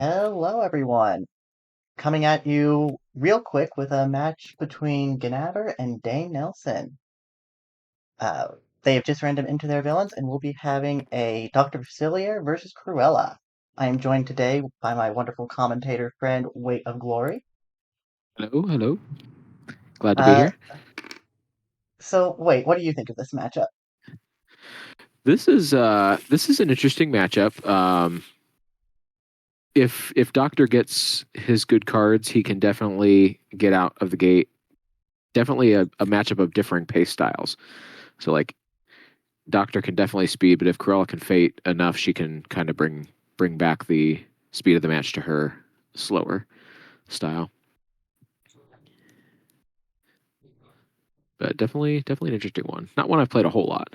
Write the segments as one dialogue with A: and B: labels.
A: Hello, everyone. Coming at you real quick with a match between Ganaber and Dane Nelsen. Uh, they have just random into their villains, and we'll be having a Dr. Facilier versus Cruella. I am joined today by my wonderful commentator friend, Weight of Glory.
B: Hello, hello. Glad to be
A: Uh,
B: here.
A: wait, what do you think of this matchup?
B: This is an interesting matchup. If Doctor gets his good cards, he can definitely get out of the gate. Definitely a matchup of differing pace styles. So like Doctor can definitely speed, but if Cruella can fate enough, she can kind of bring back the speed of the match to her slower style. But definitely an interesting one. Not one I've played a whole lot.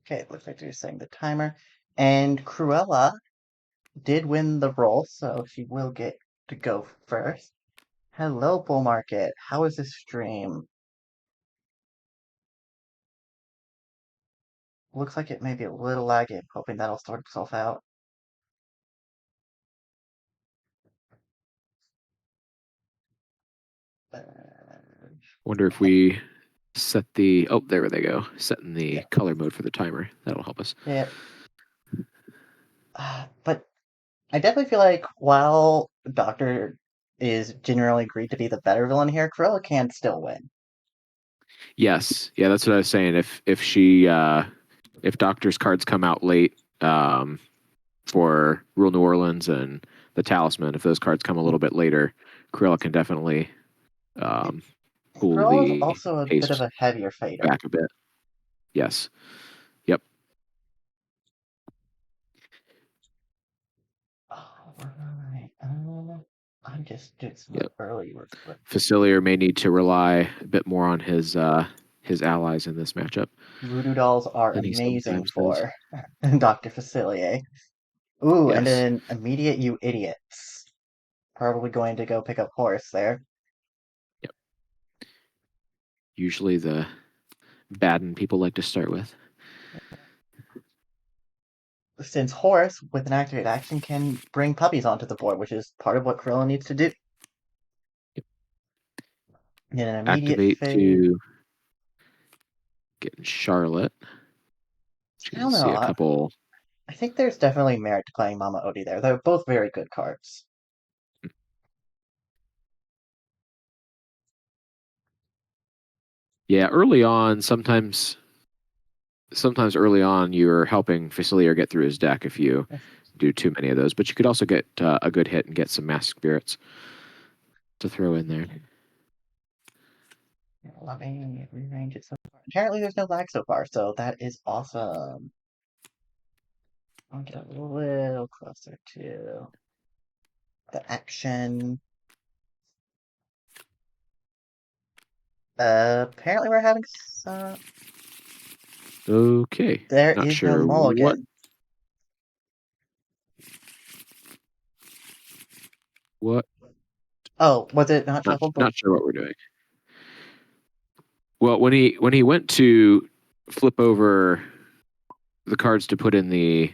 A: Okay, it looks like they're setting the timer. And Cruella did win the roll, so she will get to go first. Hello, Bull Market. How is this stream? Looks like it may be a little laggy. I'm hoping that'll sort itself out. Uh,
B: Wonder if we set the there they go. Setting the
A: yeah,
B: color mode for the timer. That'll help us.
A: yeah. But I definitely feel like while Doctor is generally agreed to be the better villain here, Cruella can still win.
B: Yes, yeah, that's what I was saying. If Doctor's cards come out late for Rule New Orleans and the Talisman, if those cards come a little bit later, Cruella can definitely um, pull
A: Cruella is
B: the
A: also a bit of
B: pace
A: a heavier fader.
B: back a bit. Yes. Yep.
A: Alright, I'm just doing some
B: Yep.
A: early work.
B: Facilier may need to rely a bit more on his allies in this matchup
A: Voodoo dolls are
B: than he
A: amazing
B: sometimes does.
A: for Dr. Facilier. Ooh, and
B: Yes.
A: an immediate you idiots. Probably going to go pick up Horace there.
B: Yep. Usually the Baden people like to start with.
A: Since Horace, with an activate action, can bring puppies onto the board, which is part of what Krillin needs to do.
B: Yep.
A: In an immediate
B: Activate
A: phase,
B: to get Charlotte. You
A: I
B: can
A: don't
B: see
A: know.
B: a couple.
A: I think there's definitely merit to playing Mama Odie there. They're both very good cards.
B: Yeah, early on, sometimes early on you're helping Facilier get through his deck if you do too many of those. But you could also get a good hit and get some Mass Spirits to throw in there.
A: Let me rearrange it so far. Apparently, there's no lag so far, so that is awesome. I'll get a little closer to the action. Apparently, we're having some.
B: Okay,
A: There
B: not
A: is no
B: sure what
A: mulligan.
B: what
A: Oh, was it not
B: not
A: shuffled?
B: not sure what we're doing. Well, when he went to flip over the cards to put in the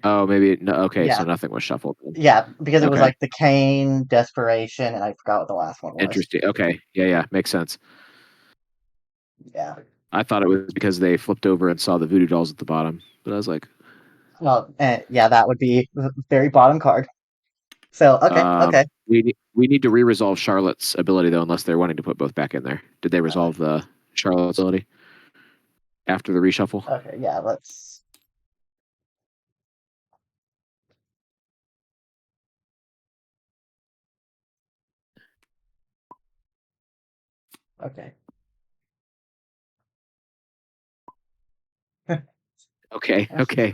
B: maybe no, okay, so
A: Yeah,
B: nothing was shuffled.
A: yeah, because it was
B: Okay,
A: like the cane, desperation, and I forgot what the last one was.
B: interesting. Okay, yeah, makes sense.
A: Yeah.
B: I thought it was because they flipped over and saw the voodoo dolls at the bottom, but I was like,
A: Well, yeah, that would be the very bottom card. So, okay.
B: we need to re-resolve Charlotte's ability though, unless they're wanting to put both back in there. Did they
A: Uh,
B: resolve the Charlotte's ability after the reshuffle?
A: okay, yeah, let's. Okay.
B: Okay.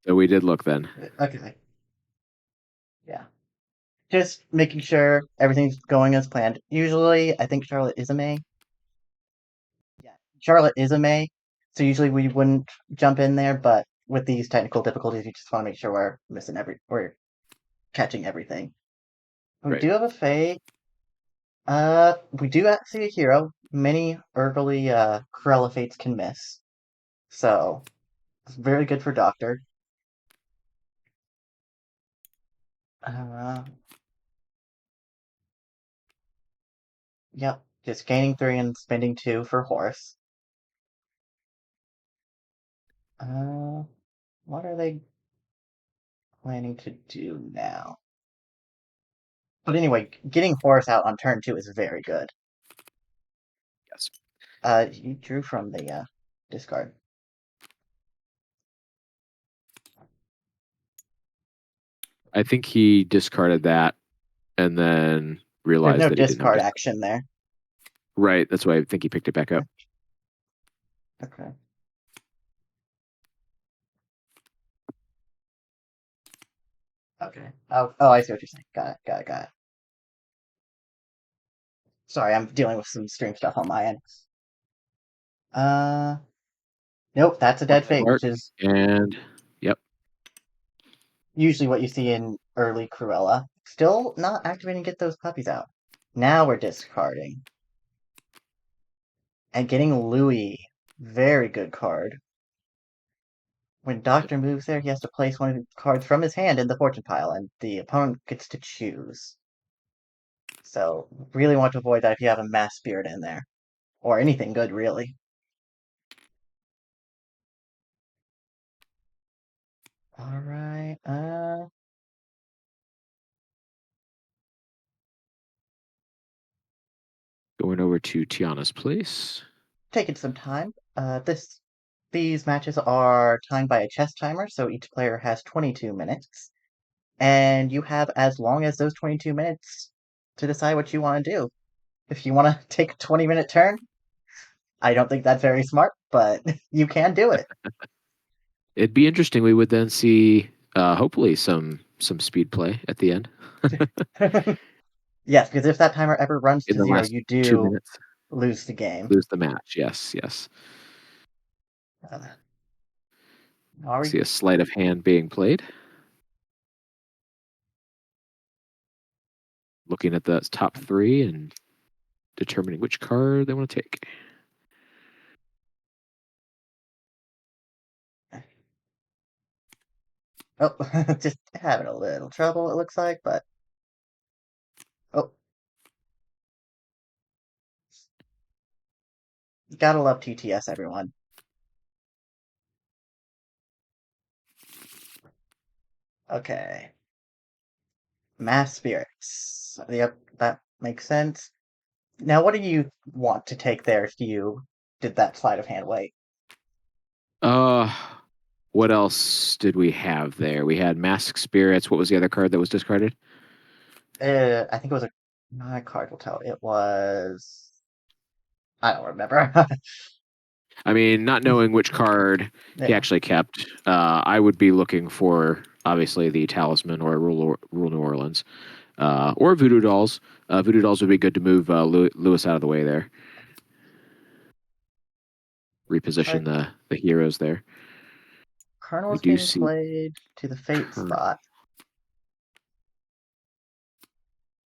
B: So we did look then.
A: Okay, yeah. Just making sure everything's going as planned. Usually, I think Charlotte is a May. Yeah, Charlotte is a May, so usually we wouldn't jump in there, but with these technical difficulties, you just want to make sure we're catching everything. We
B: Right.
A: do have a Fae. We do see a hero. Many early Corella Fates can miss. So, It's very good for Doctor. Uh, yep, just gaining 3 and spending 2 for Horse. Uh, what are they planning to do now? But anyway, getting Horse out on turn 2 is very good.
B: Yes.
A: You drew from the discard.
B: I think he discarded that and then
A: There's
B: realized
A: no
B: that he didn't have a
A: discard
B: discard.
A: action there.
B: Right. That's why I think he picked it back up.
A: Okay. Okay. Oh, I see what you're saying. Got it. Got it. Got it. Sorry, I'm dealing with some stream stuff on my end. Uh, nope, that's a dead fate,
B: Mark.
A: which is
B: And yep.
A: usually what you see in early Cruella. Still not activating get those puppies out. Now we're discarding. And getting Louis. Very good card. When Doctor moves there, he has to place one of the cards from his hand in the fortune pile, and the opponent gets to choose. So, really want to avoid that if you have a mass spirit in there. Or anything good, really. Alright,
B: Going over to Tiana's place.
A: taking some time. These matches are timed by a chess timer, so each player has 22 minutes. And you have as long as those 22 minutes to decide what you want to do. If you want to take a 20-minute turn, I don't think that's very smart, but you can do it.
B: It'd be interesting. We would then see hopefully some speed play at the end
A: Yes, because if that timer ever runs
B: in
A: to
B: the
A: 0,
B: last
A: you
B: 2
A: do
B: minutes.
A: lose the game.
B: Lose the match. Yes, yes.
A: Uh, are we?
B: See a sleight of hand being played. Looking at the top three and determining which card they want to take.
A: Oh, just having a little trouble, it looks like, but. Oh, gotta love TTS, everyone. Okay. Mass spirits. Yep, that makes sense. Now, what do you want to take there if you did that sleight of hand way?
B: Uh, what else did we have there? We had Mask Spirits. What was the other card that was discarded?
A: I think it was a. My card will tell. It was. I don't remember.
B: I mean, not knowing which card he
A: Yeah.
B: actually kept, I would be looking for obviously the Talisman or Rule New Orleans, or Voodoo Dolls. Voodoo Dolls would be good to move Lewis out of the way there.
A: Alright,
B: Reposition the heroes there.
A: Colonel
B: We
A: is
B: do
A: being
B: see
A: played to the Fate
B: Colonel.
A: spot.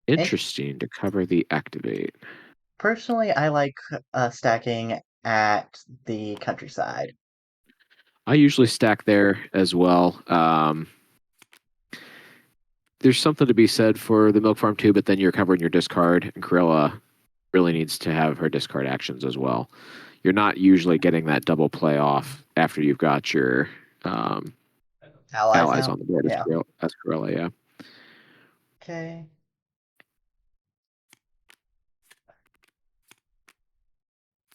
A: And
B: Interesting to cover the activate.
A: personally, I like stacking at the countryside.
B: I usually stack there as well. There's something to be said for the Milk Farm too, but then you're covering your discard, and Corella really needs to have her discard actions as well. You're not usually getting that double play off after you've got your um,
A: Allies
B: allies
A: now.
B: on the board
A: Yeah.
B: as Corella, yeah.
A: Okay.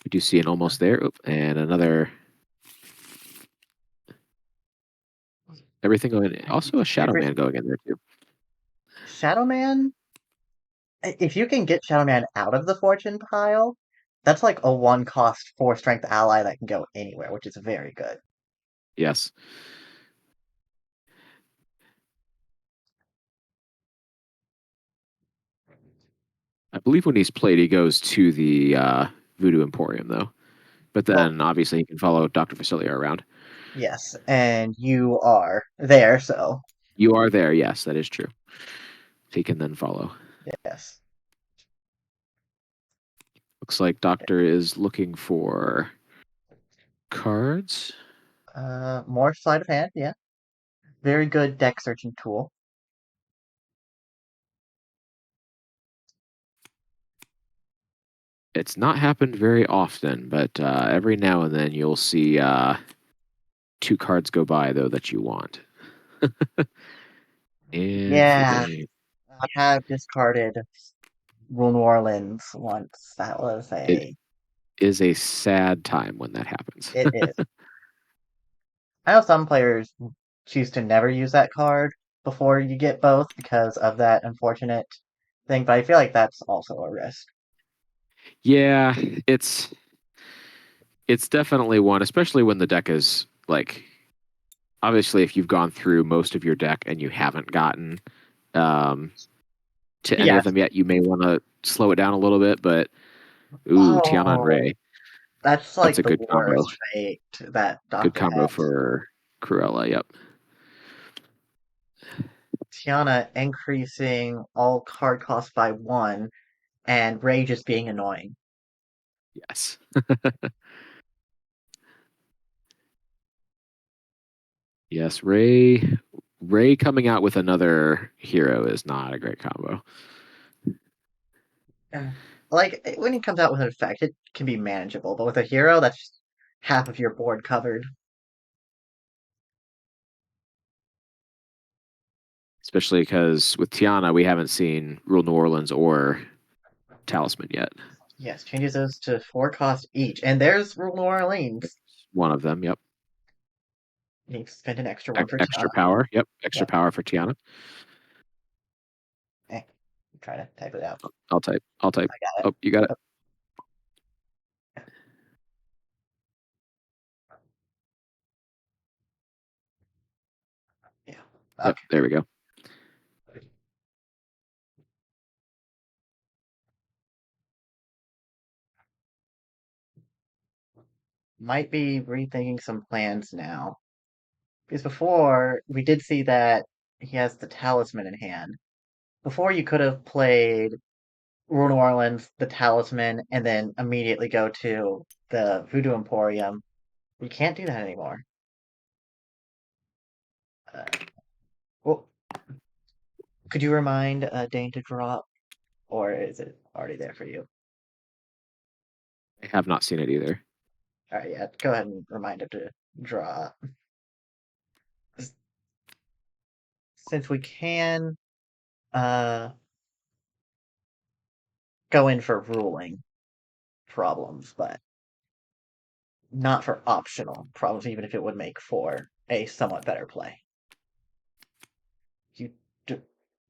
B: We do see an almost there. Oop, and another everything going in. Also a Shadow
A: Every
B: Man going in there too.
A: Shadow Man. If you can get Shadow Man out of the fortune pile, that's like a 1 cost 4 strength ally that can go anywhere, which is very good.
B: Yes. I believe when he's played, he goes to the Voodoo Emporium, though. But
A: Well,
B: then obviously he can follow Dr. Facilio around.
A: yes, and you are there, so
B: You are there. Yes, that is true. He can then follow.
A: yes.
B: Looks like Doctor is looking for cards.
A: More sleight of hand, yeah. Very good deck searching tool.
B: It's not happened very often, but every now and then you'll see two cards go by though that you want. And for
A: Yeah,
B: Dane,
A: I have discarded Rule New Orleans once. That was
B: it
A: a.
B: is a sad time when that happens.
A: It is. I know some players choose to never use that card before you get both because of that unfortunate thing, but I feel like that's also a risk.
B: Yeah, it's it's definitely one, especially when the deck is like obviously if you've gone through most of your deck and you haven't gotten um, to any of
A: Yes.
B: them yet, you may want to slow it down a little bit. But ooh, Tiana and
A: Oh,
B: Ray,
A: that's
B: that's
A: like
B: a
A: the
B: good combo.
A: worst fate that
B: Good
A: Doctor
B: combo
A: has.
B: for Cruella. Yep.
A: Tiana increasing all card costs by one, and Ray just being annoying.
B: Yes. Yes. Ray coming out with another hero is not a great combo.
A: Uh, Like, when he comes out with an effect, it can be manageable, but with a hero, that's just half of your board covered.
B: Especially because with Tiana, we haven't seen Rule New Orleans or Talisman yet.
A: Yes, changes those to 4 cost each, and there's Rule New Orleans.
B: One of them. Yep.
A: You need to spend an extra one for
B: Extra
A: Tiana.
B: power. Yep. Extra
A: Yep.
B: power for Tiana.
A: Eh, try to type it out.
B: I'll type. I'll type.
A: I got it.
B: Oh, you got it.
A: Oh, yeah.
B: Yep.
A: Okay.
B: There we go.
A: Might be rethinking some plans now. Because before, we did see that he has the talisman in hand. Before, you could have played Rule New Orleans, the talisman, and then immediately go to the Voodoo Emporium. You can't do that anymore. Uh, well, could you remind Dane to drop, or is it already there for you?
B: I have not seen it either.
A: All right, yeah, go ahead and remind him to draw. Since we can uh, go in for ruling problems, but not for optional problems, even if it would make for a somewhat better play. You d-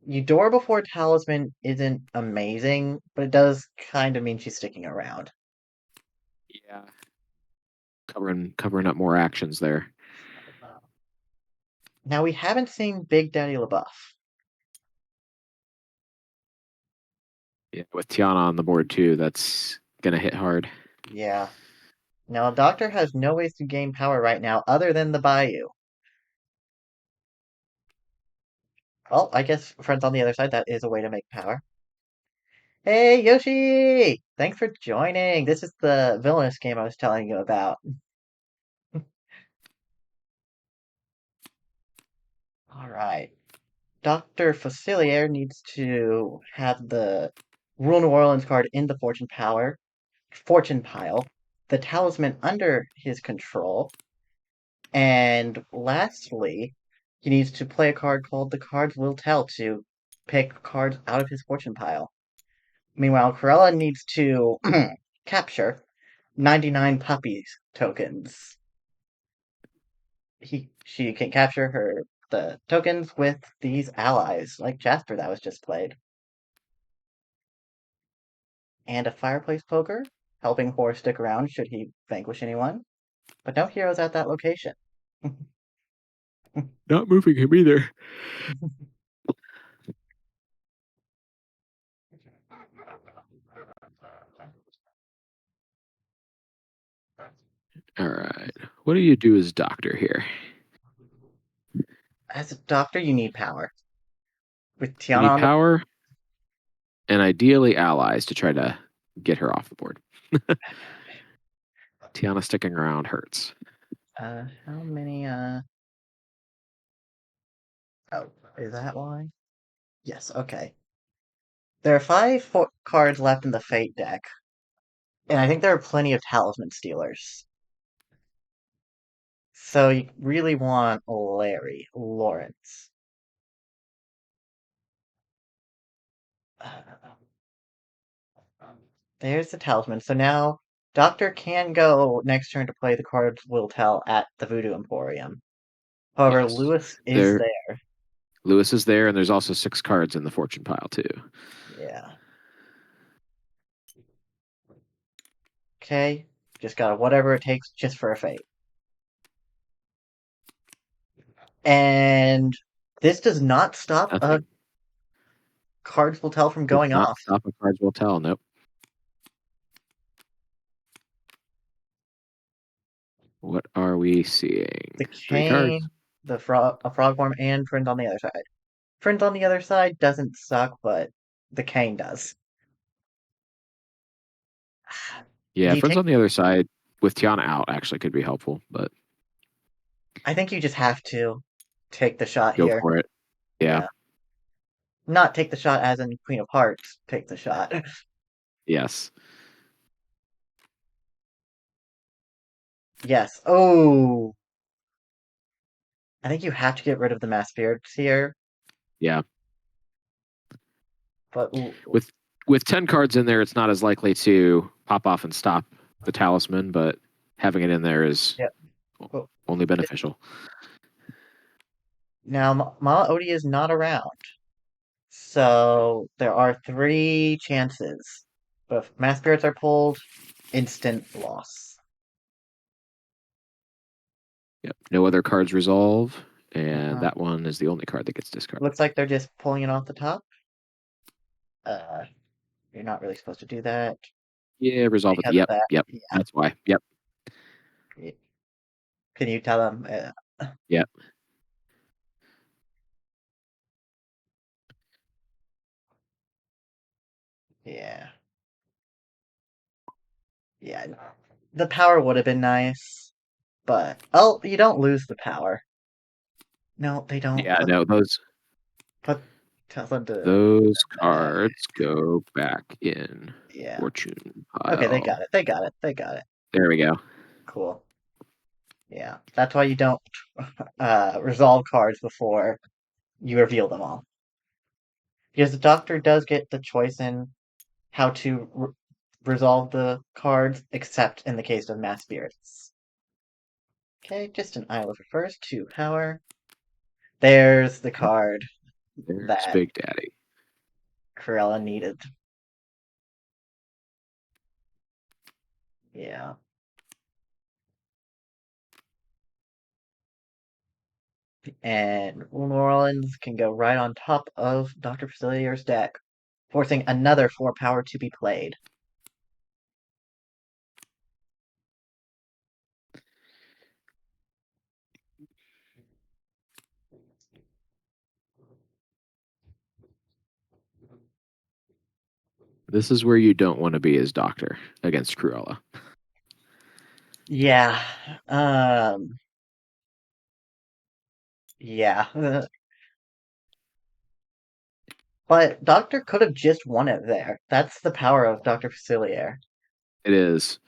A: Eudora before Talisman isn't amazing, but it does kind of mean she's sticking around.
B: Yeah. Covering up more actions there.
A: Now we haven't seen Big Daddy LaBeouf.
B: Yeah. With Tiana on the board too, that's gonna hit hard.
A: Yeah. Now Doctor has no ways to gain power right now other than the Bayou. Well, I guess friends on the other side, that is a way to make power. Hey Yoshi! Thanks for joining. This is the Villainous game I was telling you about. Alright. Dr. Facilier needs to have the Rule New Orleans card in the fortune pile, the talisman under his control, and lastly, he needs to play a card called the Cards Will Tell to pick cards out of his fortune pile. Meanwhile, Corella needs to capture 99 puppies tokens. She can capture the tokens with these allies, like Jasper that was just played. And a fireplace poker, helping Horror stick around should he vanquish anyone. But no heroes at that location.
B: Not moving him either. All right. What do you do as doctor here?
A: As a doctor, you need power. With
B: You
A: Tiana
B: need
A: on the
B: power and ideally allies to try to get her off the board. Tiana sticking around hurts.
A: How many, oh, is that why? Yes, okay. There are five cards left in the Fate deck, and I think there are plenty of Talisman Stealers. So you really want Larry Lawrence. Uh, There's the Talisman. So now Doctor can go next turn to play the cards Will Tell at the Voodoo Emporium. However,
B: Yes.
A: Lewis is
B: There
A: there.
B: Lewis is there, and there's also 6 cards in the fortune pile too.
A: Yeah. Okay. Just got whatever it takes just for a Fate. And this does not stop
B: Nothing.
A: cards Will Tell from
B: Does
A: going
B: not
A: off.
B: stop a cards will tell. Nope. What are we seeing?
A: The
B: 3 cards.
A: Cane, a frog form, and Friend on the other side. Friend on the other side doesn't suck, but the Cane does.
B: Yeah,
A: Do you
B: friends
A: take?
B: on the other side with Tiana out actually could be helpful, but
A: I think you just have to take the shot
B: go
A: here.
B: for it. Yeah.
A: Yeah. Not take the shot as in Queen of Hearts, take the shot.
B: Yes.
A: Yes. Oh, I think you have to get rid of the mass spirits here.
B: Yeah.
A: But ooh,
B: With 10 cards in there, it's not as likely to pop off and stop the talisman, but having it in there is
A: yeah. Well,
B: only
A: just,
B: beneficial.
A: now Mama Odie is not around, so there are three chances. But if mass spirits are pulled, instant loss.
B: Yep. No other cards resolve, and
A: Uh-huh.
B: that one is the only card that gets discarded.
A: Looks like they're just pulling it off the top. Uh, you're not really supposed to do that
B: Yeah, resolve it.
A: because of
B: Yep.
A: that.
B: Yep.
A: Yeah.
B: That's why. Yep.
A: Can you tell them?
B: Yep.
A: Yeah. Yeah. The power would have been nice, but oh, you don't lose the power. No, they don't.
B: Yeah. No,
A: Put tell them to
B: those
A: back.
B: cards go back in
A: Yeah.
B: fortune
A: Okay, they got
B: pile.
A: it. They got it. They got it.
B: There we go.
A: Cool. Yeah. That's why you don't resolve cards before you reveal them all. Because the doctor does get the choice in how to resolve the cards, except in the case of mass spirits. Okay, just an Isle of first, 2 power. There's the card
B: There's
A: that
B: Big Daddy.
A: Corella needed. Yeah. And New Orleans can go right on top of Dr. Facilier's deck, forcing another 4 power to be played.
B: This is where you don't want to be as Doctor against Cruella.
A: Yeah. Um. Yeah. But Doctor could have just won it there. That's the power of Dr. Facilier.
B: It is.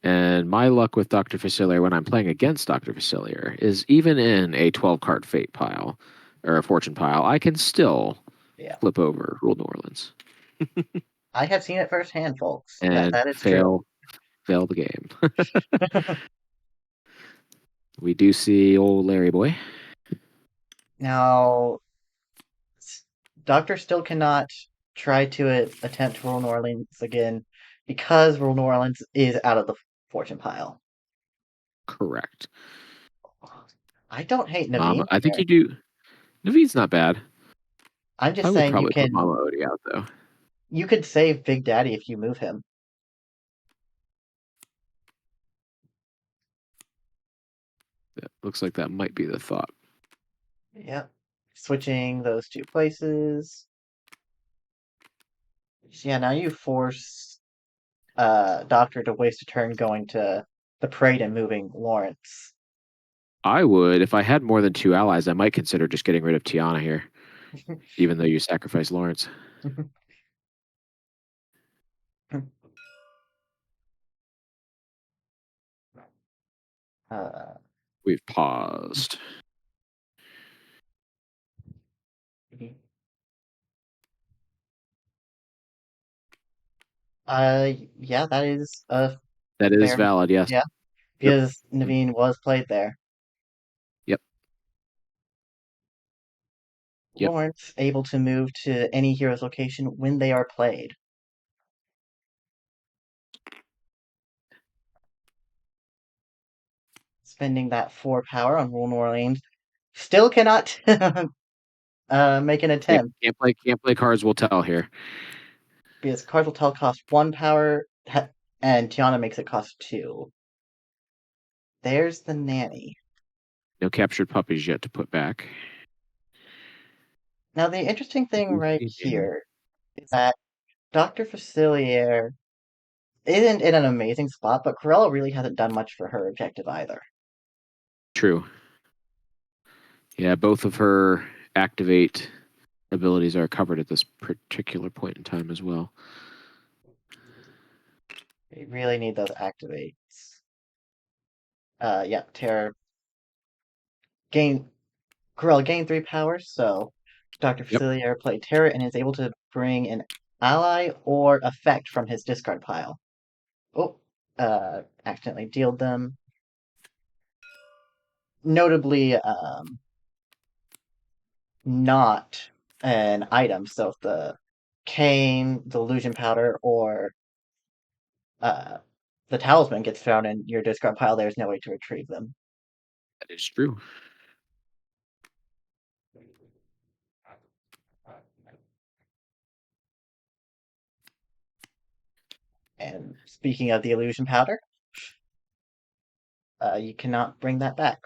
B: And my luck with Dr. Facilier when I'm playing against Dr. Facilier is even in a 12 card fate pile or a fortune pile, I can still
A: Yeah.
B: flip over Rule New Orleans
A: I have seen it firsthand, folks. That
B: and
A: that is true.
B: fail the game. We do see old Larry boy.
A: Now, Doctor still cannot try to attempt to rule New Orleans again because rule New Orleans is out of the fortune pile.
B: Correct.
A: I don't hate
B: Mama,
A: Naveen
B: I think
A: here.
B: you do. Naveen's not bad.
A: I'm
B: I
A: just
B: would
A: saying
B: probably put Mama Odie out though.
A: you could save Big Daddy if you move him.
B: That looks like that might be the thought.
A: Yep. Switching those two places. Yeah, now you force Doctor to waste a turn going to the parade and moving Lawrence.
B: I would, if I had more than 2 allies, I might consider just getting rid of Tiana here, even though you sacrifice Lawrence.
A: uh,
B: We've paused.
A: yeah, that is a
B: That is
A: fair.
B: valid, yes.
A: Yeah,
B: Yep.
A: because Naveen was played there.
B: Yep. Yep.
A: Lawrence able to move to any hero's location when they are played, spending that 4 power on Rule New Orleans. Still cannot make an
B: Yep.
A: attempt
B: Can't play cards will tell here.
A: because cards will tell cost 1 power, and Tiana makes it cost 2. There's the nanny.
B: No captured puppies yet to put back.
A: Now the interesting thing right
B: Okay, Dane.
A: here is that Dr. Facilier isn't in an amazing spot, but Corella really hasn't done much for her objective either.
B: True. Yeah, both of her activate abilities are covered at this particular point in time as well.
A: We really need those activates. Yeah, Terror gain Corella gained 3 power, so Dr.
B: Yep,
A: Facilier played Terror and is able to bring an ally or effect from his discard pile. Oh, accidentally dealed them. Notably, not an item. So if the cane, the illusion powder, or uh, the talisman gets thrown in your discard pile, there's no way to retrieve them.
B: that is true.
A: And speaking of the illusion powder, you cannot bring that back.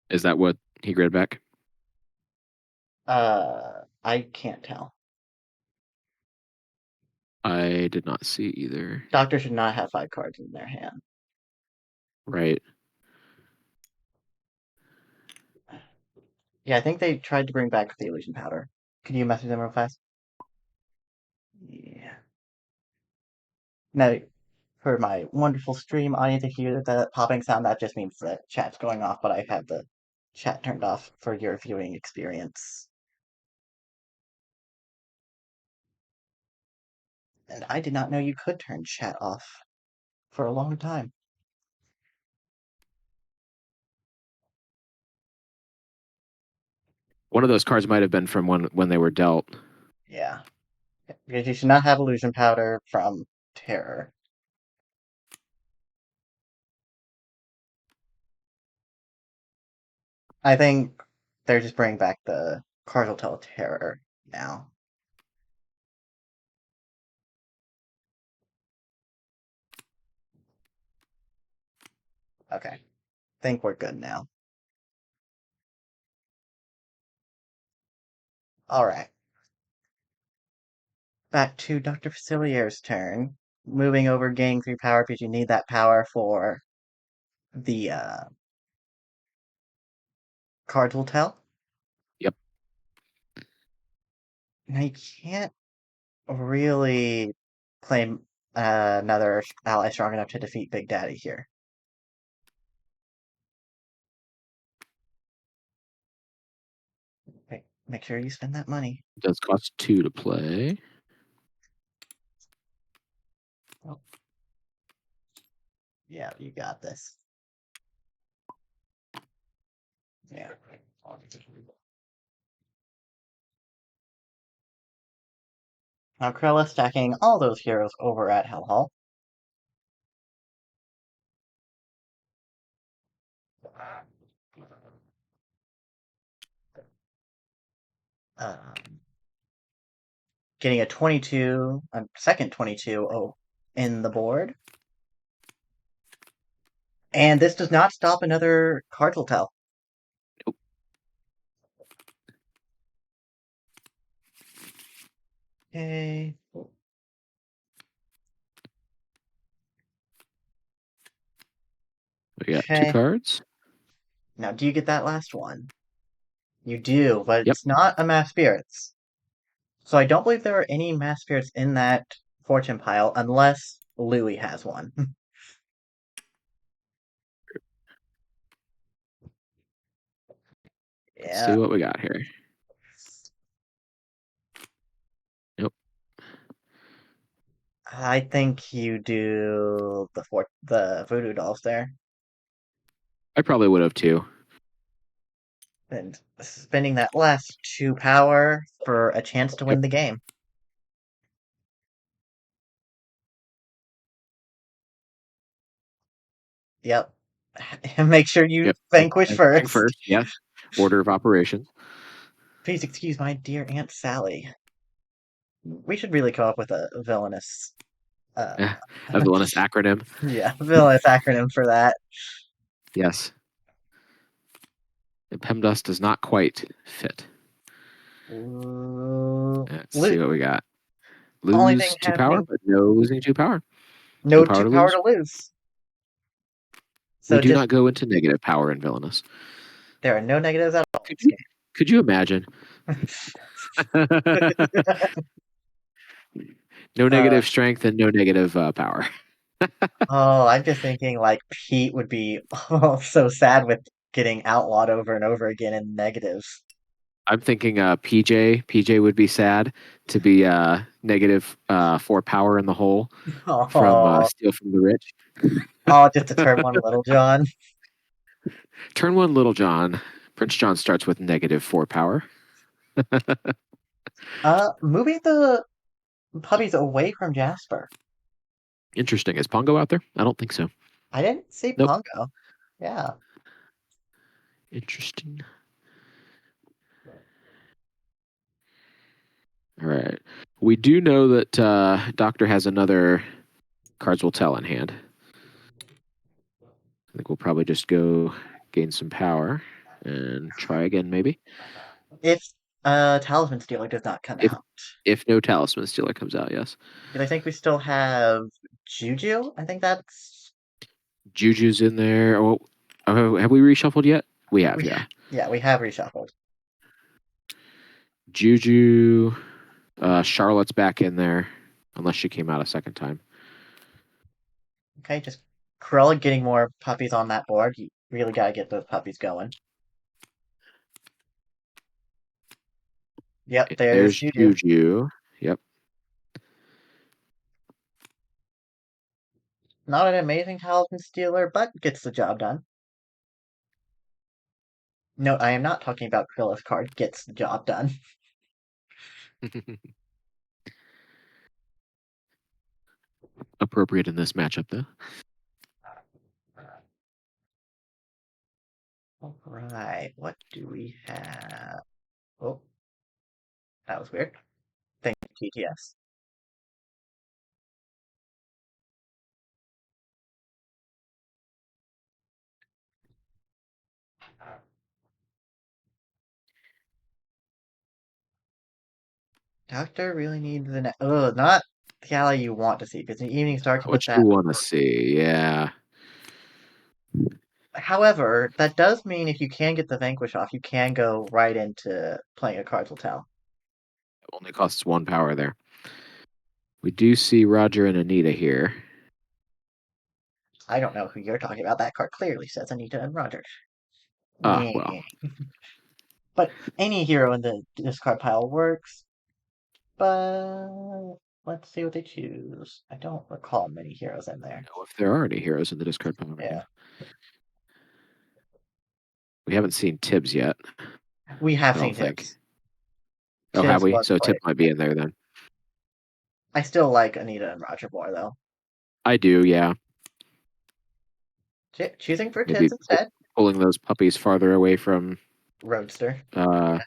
B: Is that what he graded back?
A: I can't tell.
B: I did not see either.
A: Doctor should not have 5 cards in their hand.
B: Right.
A: Yeah, I think they tried to bring back the illusion powder. Could you message them real fast? Yeah. Now, for my wonderful stream audience to hear the popping sound, that just means that chat's going off, but I have the chat turned off for your viewing experience. And I did not know you could turn chat off for a long time.
B: One of those cards might have been from when they were dealt.
A: Yeah. Because you should not have illusion powder from Terror. I think they're just bringing back the Cardinal Tell Terror now. Okay. Think we're good now. Alright. Back to Dr. Facilier's turn. Moving over, gaining 3 power because you need that power for the cards will tell.
B: Yep.
A: Now you can't really claim another ally strong enough to defeat Big Daddy here. Make sure you spend that money.
B: It does cost 2 to play.
A: Oh, yeah, you got this. Yeah. Now Krella stacking all those heroes over at Hellhall. Um, getting a 22, a second 22 in the board. And this does not stop another card will tell.
B: Nope.
A: Okay.
B: We got two
A: Okay.
B: cards.
A: Now, do you get that last one? You do, but
B: Yep.
A: it's not a mass spirits. So I don't believe there are any mass spirits in that fortune pile unless Louis has one.
B: Let's see
A: Yeah,
B: what we got here. Nope.
A: I think you do the voodoo dolls there,
B: I probably would have too.
A: and spending that last 2 power for a chance to
B: Yep.
A: win the game. Yep. Make sure you
B: Yep.
A: vanquish
B: Thing
A: first.
B: first. Yes. Order of operations.
A: Please excuse my dear Aunt Sally. We should really come up with a villainous, uh,
B: Eh, a villainous acronym.
A: yeah, villainous acronym for that.
B: Yes. PEMDAS does not quite fit. Let's see what we got.
A: Only thing
B: Lose 2 power,
A: happening,
B: but no losing 2 power. No
A: no
B: power
A: two
B: to
A: power
B: lose.
A: to lose.
B: We
A: So
B: do
A: just
B: not go into negative power in Villainous.
A: there are no negatives at all in
B: Could
A: this
B: you?
A: game.
B: Could you imagine? No
A: uh,
B: negative strength and no negative power.
A: oh, I'm just thinking like Pete would be so sad with getting outlawed over and over again in negatives.
B: I'm thinking PJ. PJ would be sad to be negative 4 power in the hole from
A: Oh,
B: Steal from the Rich.
A: oh, just a turn one, Little John.
B: Turn one, Little John. Prince John starts with negative 4 power.
A: Moving the puppies away from Jasper.
B: Interesting. Is Pongo out there? I don't think so.
A: I didn't see
B: Nope.
A: Pongo. Yeah.
B: Interesting. All right. We do know that Doctor has another cards will tell in hand. I think we'll probably just go gain some power and try again, maybe.
A: If Talisman Stealer does not come
B: If
A: out.
B: if no Talisman Stealer comes out, yes.
A: Because I think we still have Juju. I think that's
B: Juju's in there. Have we reshuffled yet? We have,
A: we
B: yeah.
A: yeah, we have reshuffled.
B: Juju, Charlotte's back in there, unless she came out a second time.
A: Okay, just Cruella getting more puppies on that board. You really gotta get those puppies going. Yep, there's
B: There's
A: Juju.
B: Juju. Yep.
A: Not an amazing Talisman Stealer, but gets the job done. No, I am not talking about Cruella's card. Gets the job done.
B: Appropriate in this matchup, though.
A: All right, what do we have? Oh, that was weird. Thank you, TTS. Doctor really needs the oh, not the ally you want to see, because the Evening Star can put
B: What you
A: that.
B: want to see? Yeah.
A: However, that does mean if you can get the Vanquish off, you can go right into playing a Cards Will Tell.
B: Only costs 1 power there. We do see Roger and Anita here.
A: I don't know who you're talking about. That card clearly says Anita and Roger.
B: Ah, well.
A: Meh. But any hero in the discard pile works. But let's see what they choose. I don't recall many heroes in there.
B: Know if there are any heroes in the discard pile right
A: Yeah,
B: now. We haven't seen Tibbs yet.
A: we
B: I
A: have
B: don't
A: seen
B: think.
A: Tibbs.
B: Oh, have
A: Tibbs
B: we?
A: was
B: So Tibbs
A: played.
B: might be in there then.
A: I still like Anita and Roger more though.
B: I do, yeah.
A: Choosing for
B: Maybe
A: Tibbs instead.
B: pulling those puppies farther away from
A: Roadster.
B: uh,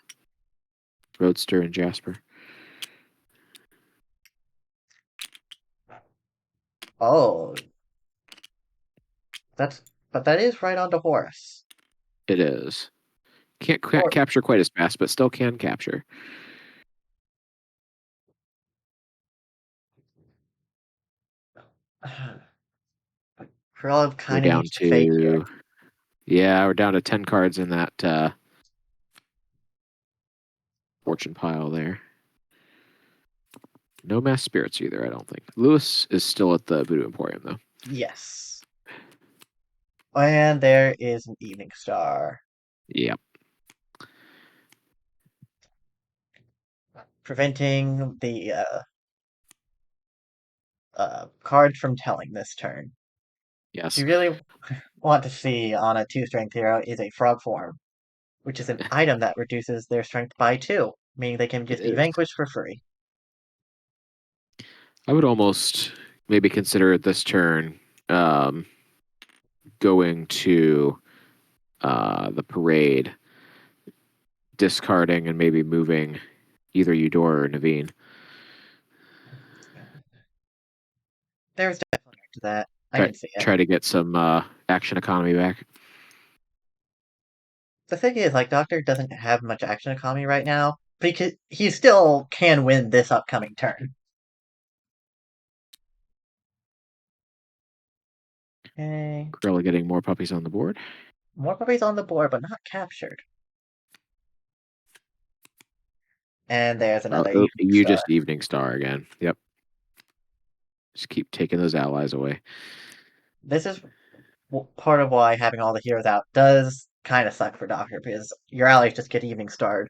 B: Roadster and Jasper.
A: Oh, that's but that is right onto Horus.
B: It is. Can't
A: Or
B: capture quite as fast, but still can capture.
A: but Krillov
B: We're
A: kind of
B: down
A: needs to fade here.
B: to yeah, we're down to 10 cards in that fortune pile there. No mass spirits either, I don't think. Lewis is still at the Voodoo Emporium though.
A: Yes. And there is an Evening Star.
B: Yep.
A: Preventing the cards from telling this turn. What
B: Yes.
A: you really want to see on a 2 strength hero is a frog form, which is an item that reduces their strength by 2, meaning they can
B: It
A: just be
B: is.
A: vanquished for free.
B: I would almost maybe consider this turn um, going to the parade, discarding and maybe moving either Eudora or Naveen.
A: There's definitely to that. I
B: Try
A: can see it.
B: try to get some action economy back.
A: The thing is, like, Doctor doesn't have much action economy right now, because he still can win this upcoming turn. Okay.
B: Gorilla getting more puppies on the board.
A: More puppies on the board, but not captured. And there's another
B: Oh,
A: Evening
B: you
A: Star.
B: just Evening Star again. Yep. Just keep taking those allies away.
A: This is part of why having all the heroes out does kind of suck for Doctor, because your allies just get Evening Starred.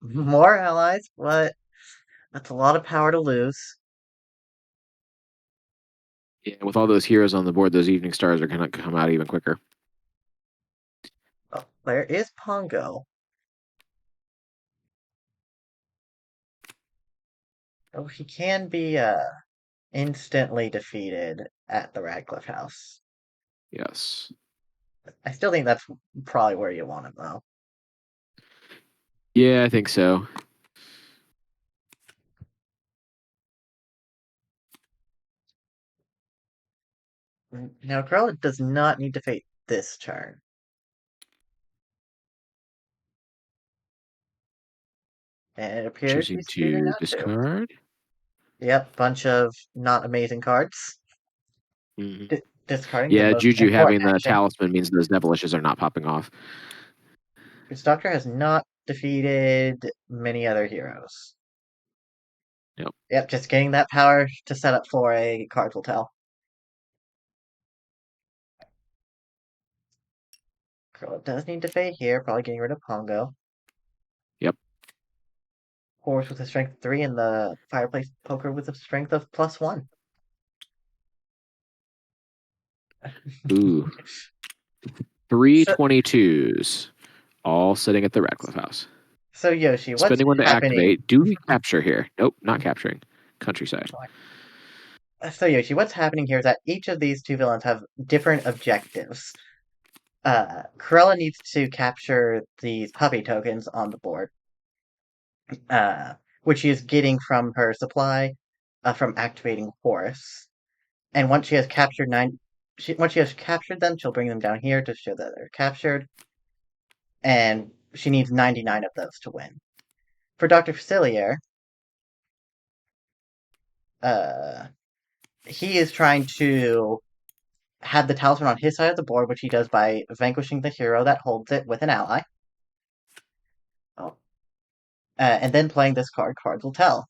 A: More allies, but that's a lot of power to lose.
B: Yeah, with all those heroes on the board, those Evening Stars are going to come out even quicker.
A: Oh, there is Pongo. Oh, he can be instantly defeated at the Radcliffe House.
B: Yes.
A: I still think that's probably where you want him, though.
B: Yeah, I think so.
A: Now, Cruella does not need to fate this turn. And it appears
B: Choosing
A: he's choosing
B: to
A: not to.
B: discard.
A: Yep, bunch of not amazing cards.
B: Hmm.
A: Discarding the
B: Yeah,
A: most
B: Juju
A: important
B: having the
A: action.
B: talisman means those devilishes are not popping off.
A: This Doctor has not defeated many other heroes.
B: Yep.
A: Yep, just getting that power to set up for a card will tell. Cruella does need to fade here, probably getting rid of Pongo.
B: Yep.
A: Horse with a strength 3 and the fireplace poker with a strength of +1.
B: Ooh. Three
A: so,
B: 22s, all sitting at the Radcliffe House.
A: so Yoshi, what's
B: Spending one to
A: happening?
B: activate. Do we capture here? Nope, not capturing. Countryside.
A: So Yoshi, what's happening here is that each of these two villains have different objectives. Cruella needs to capture these puppy tokens on the board, uh, which she is getting from her supply from activating Horus. And once she has captured once she has captured them, she'll bring them down here to show that they're captured. And she needs 99 of those to win. For Dr. Facilier, uh, he is trying to have the talisman on his side of the board, which he does by vanquishing the hero that holds it with an ally. Oh. And then playing this card, cards will tell.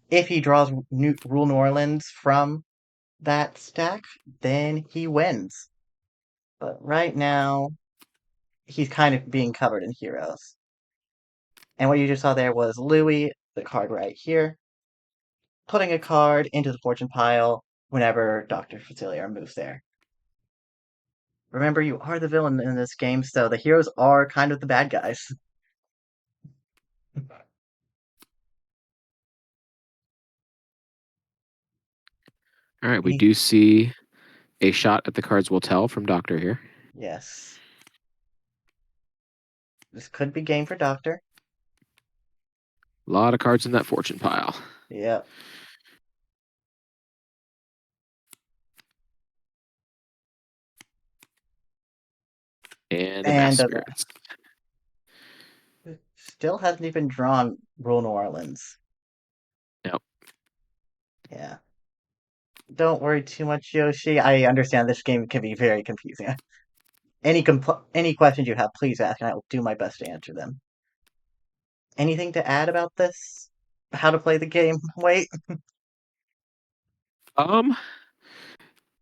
A: If he draws Rule New Orleans from that stack, then he wins. But right now, he's kind of being covered in heroes. And what you just saw there was Louis, the card right here, putting a card into the fortune pile whenever Dr. Facilier moves there. Remember, you are the villain in this game, so the heroes are kind of the bad guys.
B: All right, we
A: He,
B: do see a shot at the cards will tell from Doctor here.
A: yes. This could be game for Doctor.
B: A lot of cards in that fortune pile.
A: Yep.
B: And a mass
A: And
B: spirits.
A: still hasn't even drawn Rule New Orleans.
B: Now,
A: Yeah. Don't worry too much, Yoshi. I understand this game can be very confusing. Any questions you have, please ask, and I will do my best to answer them. Anything to add about this? How to play the game? Wait.
B: um,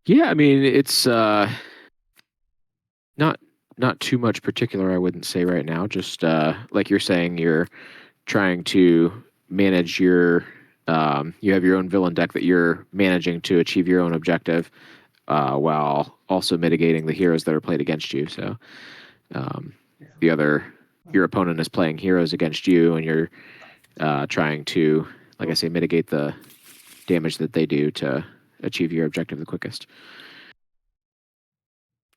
B: yeah, I mean it's not not too much particular. I wouldn't say right now. Just like you're saying, you're trying to manage your you have your own villain deck that you're managing to achieve your own objective, while also mitigating the heroes that are played against you. So um, the other your opponent is playing heroes against you, and you're trying to, like I say, mitigate the damage that they do to achieve your objective the quickest.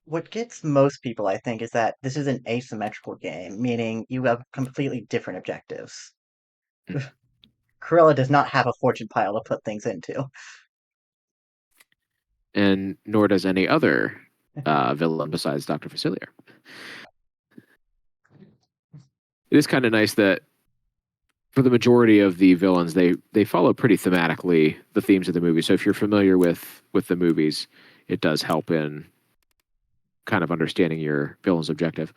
A: What gets most people, I think, is that this is an asymmetrical game, meaning you have completely different objectives. Cruella does not have a fortune pile to put things into.
B: And nor does any other villain besides Dr. Facilier. It is kind of nice that for the majority of the villains, they follow pretty thematically the themes of the movie. So if you're familiar with the movies, it does help in kind of understanding your villain's objective.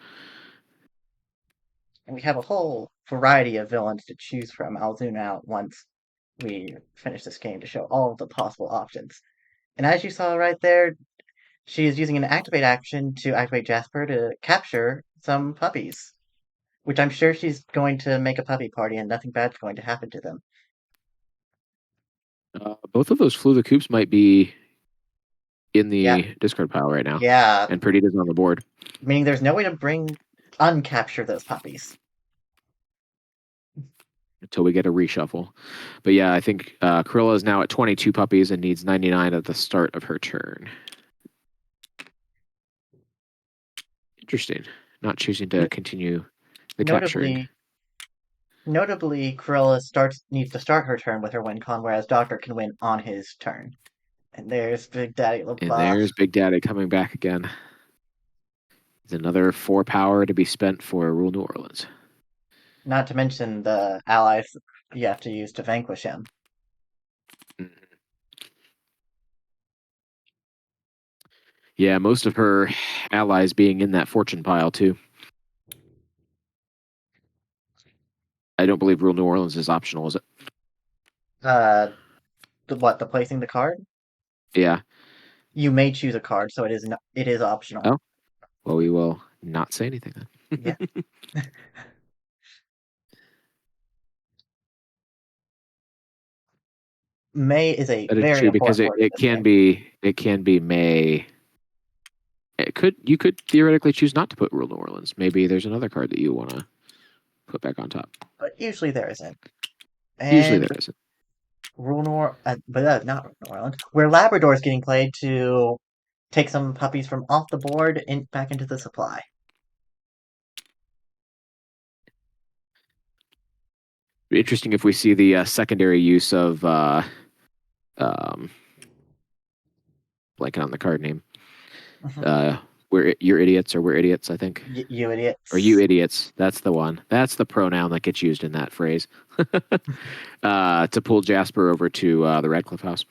A: And we have a whole variety of villains to choose from. I'll zoom out once we finish this game to show all of the possible options. And as you saw right there, she is using an activate action to activate Jasper to capture some puppies, which I'm sure she's going to make a puppy party and nothing bad's going to happen to them.
B: Both of those flew the coops might be in
A: Yeah,
B: the discard pile right now,
A: yeah,
B: and Perdita's on the board
A: meaning there's no way to uncapture those puppies.
B: until we get a reshuffle. But yeah, I think Cruella is now at 22 puppies and needs 99 at the start of her turn. Interesting. Not choosing to
A: N-
B: continue the capturing.
A: notably, notably, Cruella needs to start her turn with her win con, whereas Doctor can win on his turn. And there's Big Daddy
B: And
A: LaBeouf.
B: there's Big Daddy coming back again. It's another 4 power to be spent for Rule New Orleans.
A: Not to mention the allies you have to use to vanquish him.
B: Yeah, most of her allies being in that fortune pile too. I don't believe Rule New Orleans is optional, is it?
A: Uh, the placing the card?
B: Yeah.
A: You may choose a card, so it is optional.
B: Oh, well, we will not say anything then.
A: Yeah. May is a
B: That is
A: very
B: true because
A: important
B: it,
A: word in
B: it
A: this
B: can
A: game.
B: be it can be May. It could you could theoretically choose not to put Rule New Orleans. Maybe there's another card that you want to put back on top.
A: But usually there isn't.
B: Usually
A: And
B: there isn't.
A: Not New Orleans, where Labrador is getting played to take some puppies from off the board and back into the supply.
B: Interesting if we see the secondary use of um, blanking on the card name. Uh, you're idiots or we're idiots, I think.
A: You
B: Or you
A: idiots.
B: idiots. That's the one. That's the pronoun that gets used in that phrase. To pull Jasper over to the Radcliffe house.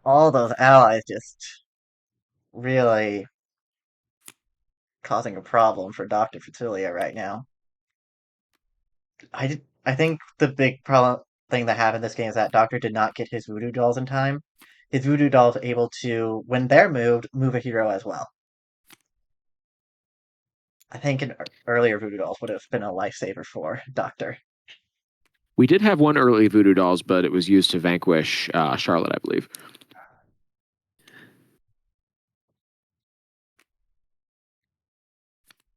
A: All those allies just really causing a problem for Dr. Fatulia right now. I think the big problem thing that happened in this game is that Doctor did not get his voodoo dolls in time. His voodoo dolls are able to, when they're moved, move a hero as well. I think an earlier voodoo dolls would have been a lifesaver for Doctor.
B: We did have one early Voodoo Dolls, but it was used to vanquish Charlotte, I believe.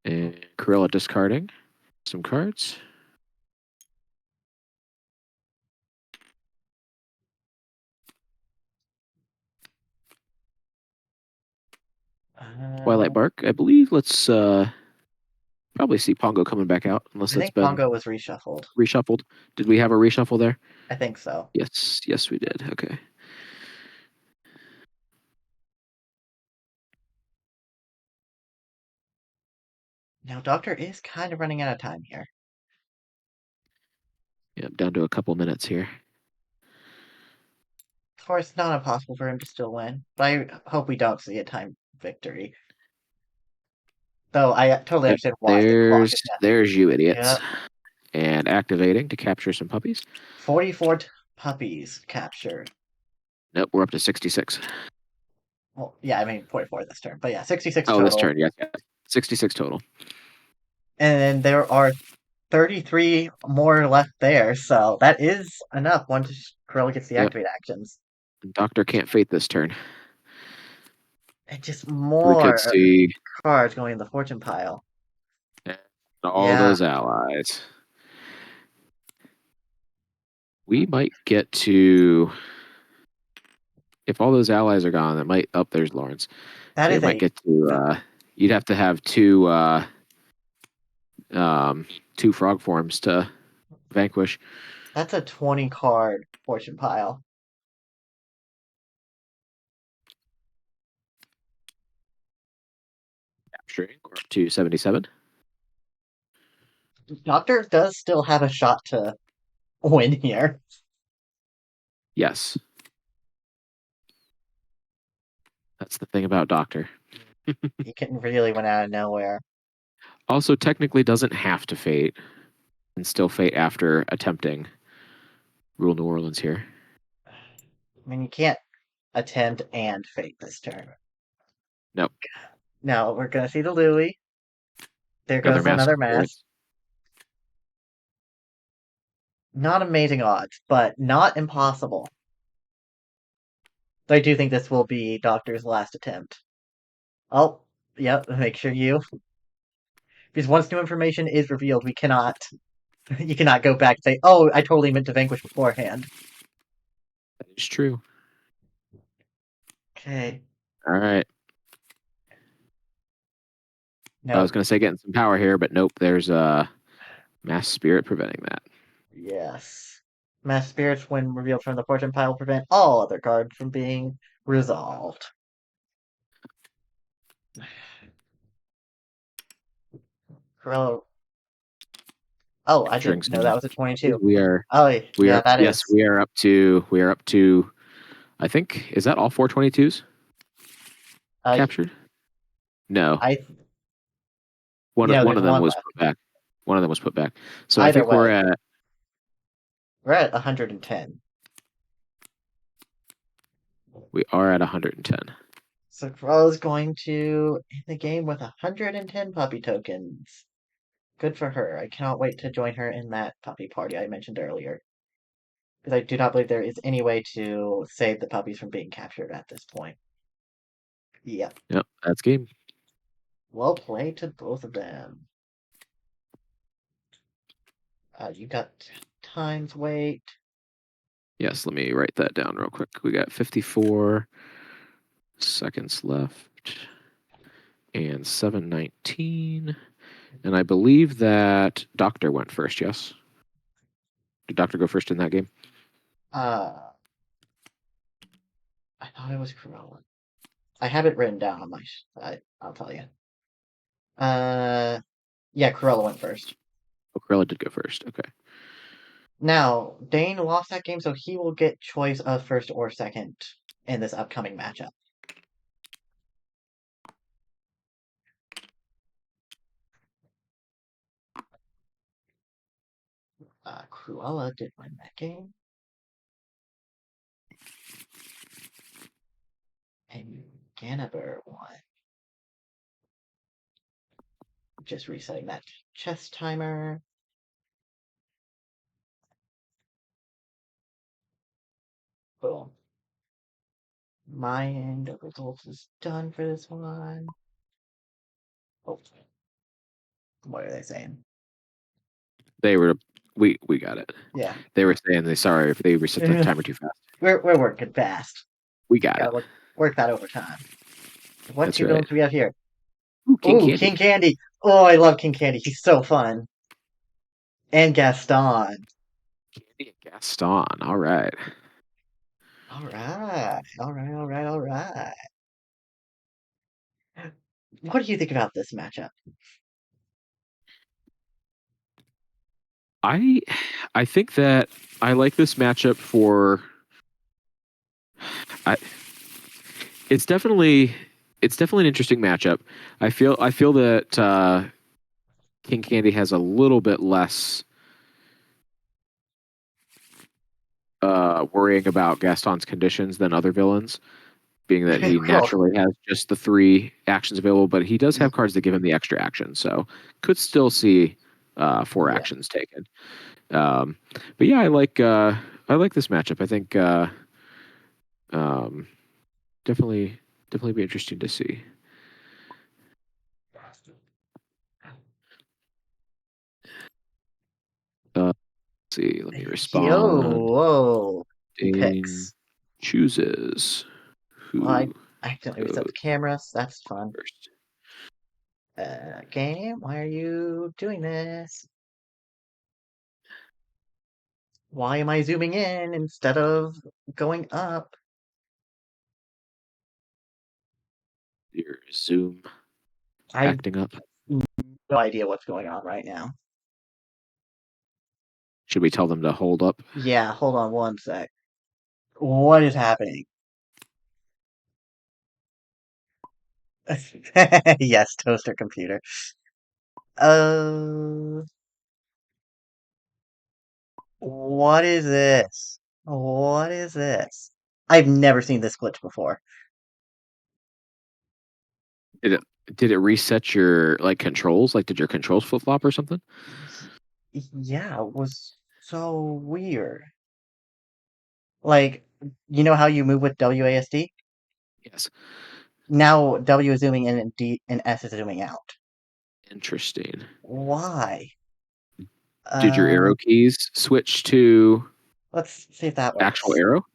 B: And Corella discarding some cards. Twilight
A: Uh,
B: Bark, I believe. Let's probably see Pongo coming back out, unless
A: I
B: that's
A: think
B: been
A: Pongo was reshuffled.
B: reshuffled. Did we have a reshuffle there?
A: I think so.
B: Yes, yes, we did. Okay.
A: Now, Doctor is kind of running out of time here.
B: Yep, down to a couple minutes here.
A: Of course, not impossible for him to still win, but I hope we don't see a time victory. Though I totally
B: Yep,
A: understand why the clock is down.
B: there's you idiots.
A: Yep.
B: And activating to capture some puppies.
A: 44 puppies captured.
B: Nope, we're up to 66.
A: Well, yeah, I mean 44 this turn, but yeah, 66
B: Oh, this
A: total.
B: turn, yes, yes. 66 total.
A: And then there are 33 more left there, so that is enough once Corella gets the
B: Yep.
A: activate actions.
B: Doctor can't fate this turn.
A: And just
B: We could
A: more
B: see
A: cards going in the fortune pile.
B: all
A: Yeah,
B: those allies. We might get to, if all those allies are gone, that might, oh, there's Lawrence.
A: that
B: So you
A: is
B: might
A: a
B: get to, you'd have to have um, two frog forms to vanquish.
A: that's a 20 card fortune pile.
B: Capturing. We're up to 77.
A: Doctor does still have a shot to win here.
B: Yes. That's the thing about Doctor.
A: He can really win out of nowhere.
B: Also, technically doesn't have to fate and still fate after attempting rule New Orleans here.
A: I mean, you can't attempt and fate this turn.
B: Nope.
A: Now we're gonna see the Louis. There
B: Another
A: goes
B: mass
A: another mass.
B: spirits.
A: Not amazing odds, but not impossible. I do think this will be Doctor's last attempt. Oh, yep, make sure you. Because once new information is revealed, we cannot. You cannot go back and say, oh, I totally meant to vanquish beforehand.
B: That is true.
A: Okay.
B: All right. I was
A: Nope.
B: going to say getting some power here, but nope. There's a mass spirit preventing that.
A: Yes. Mass spirits, when revealed from the fortune pile, prevent all other cards from being resolved. Corello. Oh, I
B: Capturing
A: didn't know that
B: some.
A: was a 22.
B: We are.
A: Oh,
B: We
A: yeah,
B: are.
A: that
B: Yes,
A: is.
B: we are up to. We are up to. I think is that all 422s
A: Uh,
B: captured? No,
A: I.
B: one
A: There's
B: of them
A: one
B: was
A: left.
B: put back. One of them was put back. So I
A: Either
B: think we're
A: way,
B: at.
A: we're at 110.
B: We are at 110.
A: So Corello's going to end the game with 110 puppy tokens. Good for her. I cannot wait to join her in that puppy party I mentioned earlier. Because I do not believe there is any way to save the puppies from being captured at this point. Yep.
B: Yep, that's game.
A: Well played to both of them. You got times weight.
B: Yes, let me write that down real quick. We got 54 seconds left and 719. And I believe that Doctor went first, yes? Did Doctor go first in that game?
A: Uh, I thought it was Corella. I have it written down on my. I'll tell you. Uh, yeah, Corella went first.
B: Oh, Corella did go first. Okay.
A: Now, Dane lost that game, so he will get choice of first or second in this upcoming matchup. Cruella did win that game. And Ganaber won. Just resetting that chess timer. Boom. My end of results is done for this one. Oh, what are they saying?
B: They were we got it.
A: Yeah.
B: They were saying they sorry if they reset the timer too fast.
A: We're working fast.
B: We got it.
A: Gotta work that overtime. What
B: That's
A: two
B: right.
A: villains do we have here?
B: Ooh, King
A: Ooh,
B: Candy.
A: King Candy. Oh, I love King Candy. He's so fun. And Gaston.
B: Candy and Gaston. All right.
A: All right. All right. All right. All right. What do you think about this matchup?
B: I I think that I like this matchup for. I, it's definitely an interesting matchup. I feel that King Candy has a little bit less worrying about Gaston's conditions than other villains, being that he
A: Well,
B: naturally has just the three actions available, but he does have cards that give him the extra action, so could still see four
A: yeah.
B: actions taken. Um, but yeah, I like this matchup. I think um, definitely be interesting to see. Let's see. Let me
A: Yo,
B: respond.
A: whoa. Who
B: Dane
A: picks?
B: chooses
A: Well,
B: who
A: I accidentally reset
B: goes
A: the camera, so that's fun.
B: first.
A: Game, why are you doing this? Why am I zooming in instead of going up?
B: Your Zoom
A: I have
B: acting up.
A: no idea what's going on right now.
B: Should we tell them to hold up?
A: Yeah, hold on one sec. What is happening? Yes, toaster computer. Uh, what is this? What is this? I've never seen this glitch before.
B: Did it did it reset your like controls? Like did your controls flip flop or something?
A: Yeah, it was so weird. Like, you know how you move with WASD?
B: Yes.
A: Now W is zooming in and D and S is zooming out.
B: Interesting.
A: Why?
B: Did your
A: Uh,
B: arrow keys switch to
A: let's see if that
B: actual
A: works.
B: arrow?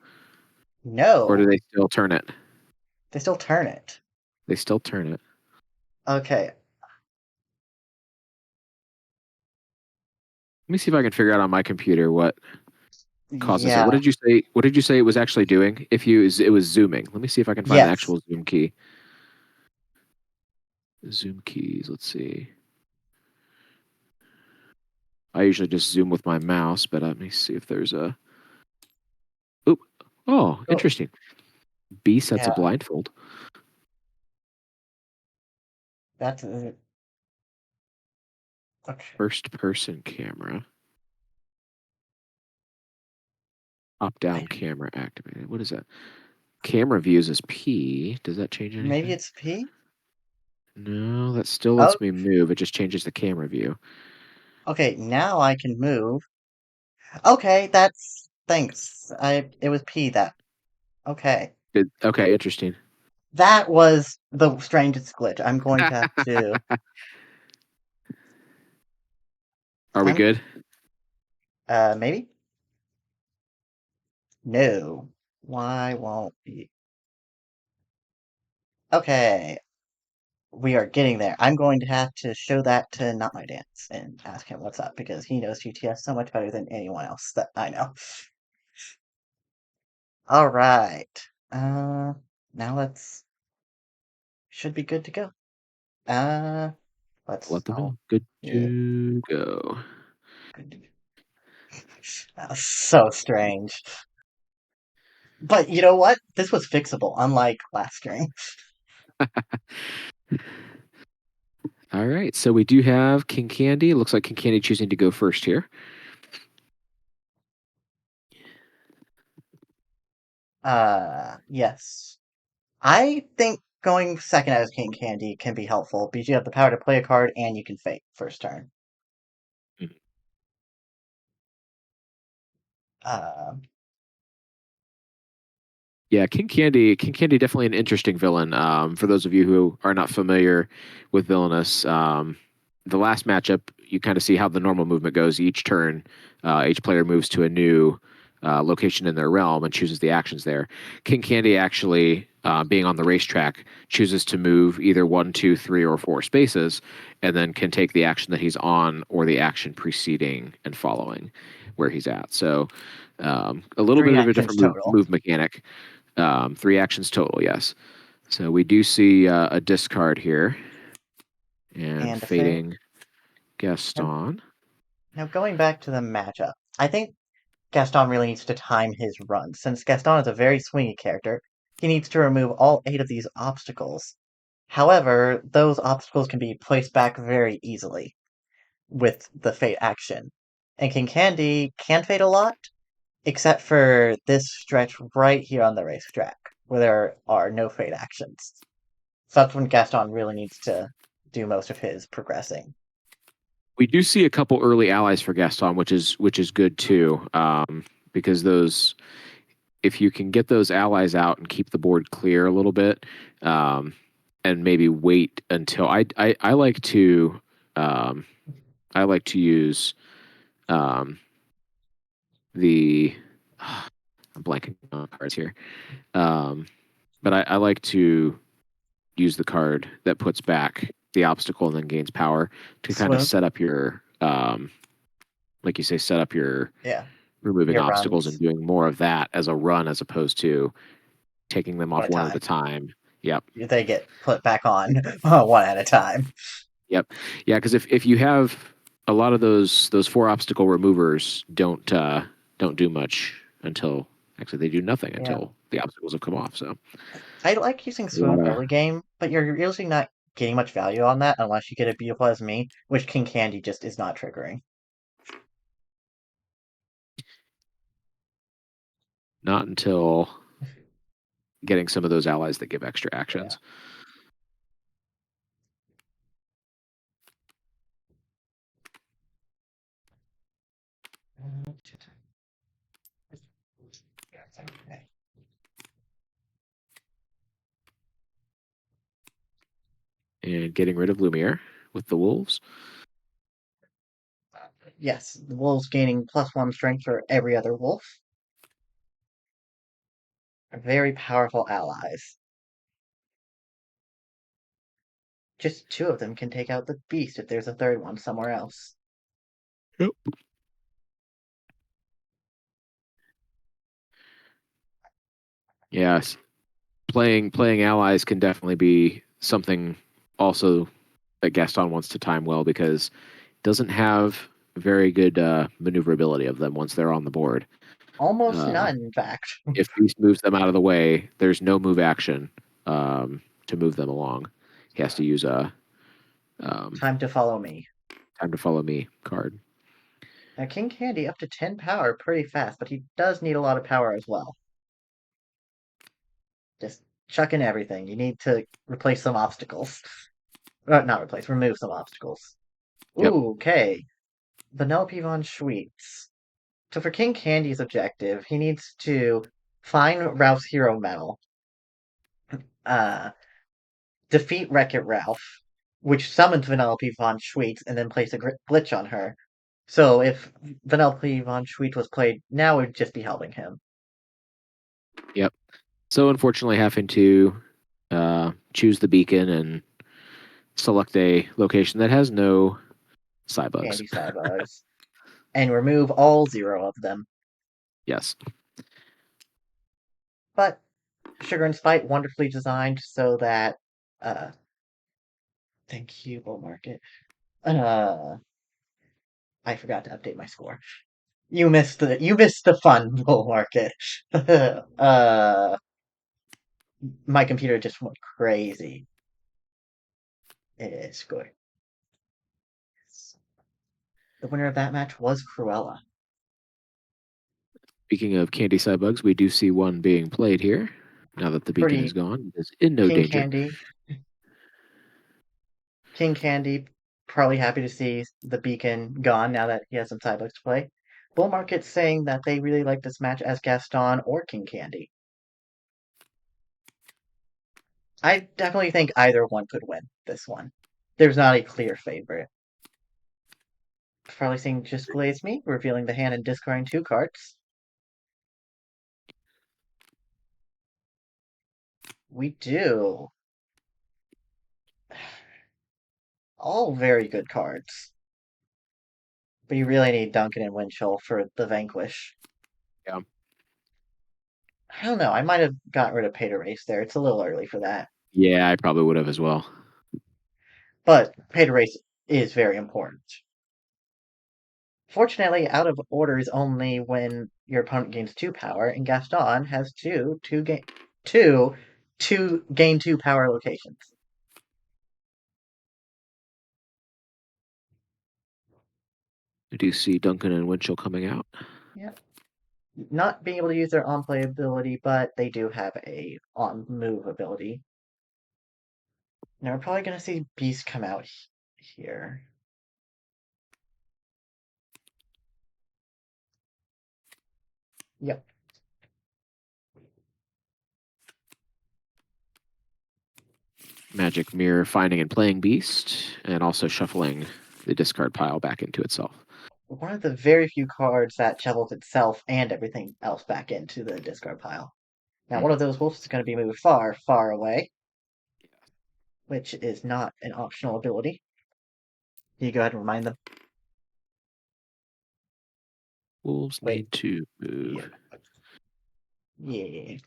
B: Or do
A: No,
B: they still turn it?
A: they still turn it.
B: They still turn it.
A: Okay,
B: Let me see if I can figure out on my computer what causes it. What
A: yeah,
B: did you say? What did you say it was actually doing? If you it was zooming. Let me see if I can find the
A: yes.
B: actual zoom key. Zoom keys. Let's see. I usually just zoom with my mouse, but let me see if there's a. Oop. Oh,
A: Oh,
B: interesting. B sets a
A: yeah,
B: blindfold.
A: that's okay.
B: First person camera. Top down
A: I,
B: camera activated. What is that? Camera views is P. Does that change
A: maybe
B: anything?
A: it's P?
B: No, that still
A: Oh,
B: lets me move. It just changes the camera view.
A: okay, now I can move. Okay, that's thanks. It was P that. Okay.
B: Okay, interesting.
A: That was the strangest glitch. I'm going to have to.
B: Are we
A: I'm
B: good?
A: maybe? No. Why won't be? Okay. We are getting there. I'm going to have to show that to Not My Dance and ask him what's up because he knows GTS so much better than anyone else that I know. All right. Now let's should be good to go. Uh, let's.
B: Let them
A: Oh,
B: know. Good
A: yeah.
B: to go.
A: Good. That was so strange. But you know what? This was fixable, unlike last stream.
B: All right, so we do have King Candy. Looks like King Candy choosing to go first here.
A: Yes. I think going second as King Candy can be helpful because you have the power to play a card and you can fake first turn.
B: Mhm.
A: Uh,
B: Yeah, King Candy. King Candy definitely an interesting villain. For those of you who are not familiar with Villainous, the last matchup you kind of see how the normal movement goes. Each turn, each player moves to a new location in their realm and chooses the actions there. King Candy actually, being on the racetrack, chooses to move either one, two, three, or four spaces, and then can take the action that he's on or the action preceding and following where he's at. So, a little
A: three
B: bit of a
A: actions
B: different move,
A: total
B: move mechanic. Three actions total, yes. So we do see a discard here and
A: and a fake.
B: fading
A: And
B: Gaston.
A: Now, going back to the matchup, I think Gaston really needs to time his run. Since Gaston is a very swingy character, he needs to remove all 8 of these obstacles. However, those obstacles can be placed back very easily with the Fate action. And King Candy can fade a lot, except for this stretch right here on the racetrack, where there are no Fate actions. So that's when Gaston really needs to do most of his progressing.
B: We do see a couple early allies for Gaston, which is good too, because those if you can get those allies out and keep the board clear a little bit, um, and maybe wait until I like to um, I like to use um, the I'm blanking on cards here, um, but I like to use the card that puts back the obstacle and then gains power to kind of
A: Swoon?
B: set up your like you say, set up your
A: Yeah,
B: removing
A: your
B: obstacles and
A: runs
B: doing more of that as a run as opposed to taking them
A: one
B: off
A: at a
B: one at a
A: time.
B: time. Yep.
A: They get put back on one at a time.
B: Yep. Yeah, because if you have a lot of those four obstacle removers don't do much until actually they do nothing
A: Yeah.
B: until the obstacles have come off. So
A: I like using
B: a lot
A: Swoon
B: of
A: early game, but you're usually not getting much value on that unless you get a Beautiful as Me, which King Candy just is not triggering.
B: not until getting some of those allies that give extra
A: Yeah.
B: actions.
A: Okay.
B: And getting rid of Lumiere with the wolves.
A: Yes, the wolves gaining +1 strength for every other wolf are very powerful allies. Just 2 of them can take out the beast if there's a third one somewhere else.
B: Yep. Yes. Playing allies can definitely be something also that Gaston wants to time well because it doesn't have very good maneuverability of them once they're on the board.
A: Almost
B: Uh,
A: none, in fact.
B: if Beast moves them out of the way, there's no move action to move them along. He has to use a um,
A: Time to follow me.
B: time to follow me card.
A: Now, King Candy up to 10 power pretty fast, but he does need a lot of power as well. Just chuck in everything. You need to replace some obstacles. Not replace, remove some obstacles.
B: Yep.
A: Ooh, okay. Vanellope von Schweetz. So for King Candy's objective, he needs to find Ralph's hero medal, uh, defeat Wreck-It Ralph, which summons Vanellope von Schweetz, and then place a glitch on her. So if Vanellope von Schweetz was played now, it would just be helping him.
B: Yep. So unfortunately, having to choose the beacon and select a location that has no cybugs.
A: Candy Cybugs. And remove all 0 of them.
B: Yes.
A: But Sugar and Spite wonderfully designed so that uh thank you, Bull Market. Uh I forgot to update my score. You missed the fun, Bull Market. My computer just went crazy. It is good. The winner of that match was Cruella.
B: Speaking of candy cybugs, we do see one being played here. Now that the beacon is
A: Pretty
B: gone, it is in no
A: King
B: danger.
A: Candy. King Candy probably happy to see the beacon gone now that he has some sidebooks to play. Bull Market saying that they really like this match as Gaston or King Candy. I definitely think either one could win this one. There's not a clear favorite. Probably seeing Just Glaze Me, revealing the hand and discarding 2 cards. We do. All very good cards. But you really need Duncan and Winchell for the Vanquish.
B: Yeah.
A: I don't know, I might have gotten rid of Pay to Race there. It's a little early for that.
B: Yeah, I probably would have as well.
A: But Pay to Race is very important. Fortunately, out of order is only when your opponent gains 2 power, and Gaston has two, two gain 2 power locations.
B: I do see Duncan and Winchell coming out.
A: Yeah. Not being able to use their on play ability, but they do have a on move ability. Now we're probably gonna see Beast come out here. Yep.
B: Magic Mirror finding and playing Beast, and also shuffling the discard pile back into itself.
A: One of the very few cards that shovels itself and everything else back into the discard pile. Now, one of those wolves is going to be moved far, far away, which is not an optional ability. You go ahead and remind them.
B: Wolves
A: Wait.
B: need to move.
A: Yeah.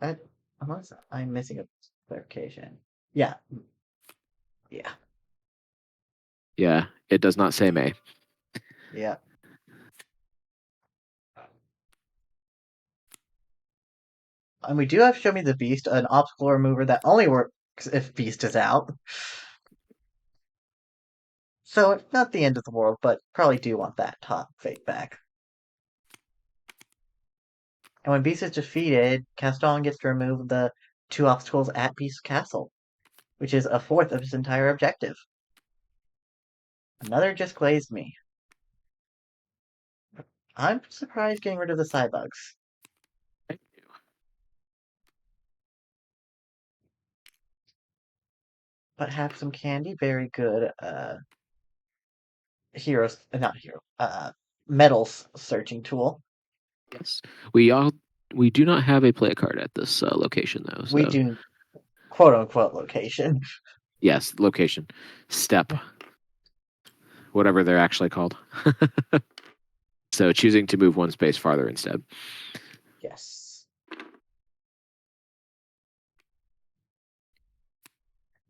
A: That, unless I'm missing a clarification. Yeah. Yeah.
B: Yeah, it does not say May.
A: Yeah. And we do have Show Me the Beast, an obstacle remover that only works if Beast is out. So it's not the end of the world, but probably do want that top fate back. And when Beast is defeated, Caston gets to remove the 2 obstacles at Beast Castle, which is a fourth of his entire objective. Another just glazed me. I'm surprised getting rid of the Cybugs. But have some candy, very good heroes not hero metals searching tool.
B: Yes, we do not have a play card at this location though.
A: We
B: So
A: do quote unquote location.
B: yes, location, step, whatever they're actually called. So choosing to move one space farther instead.
A: Yes.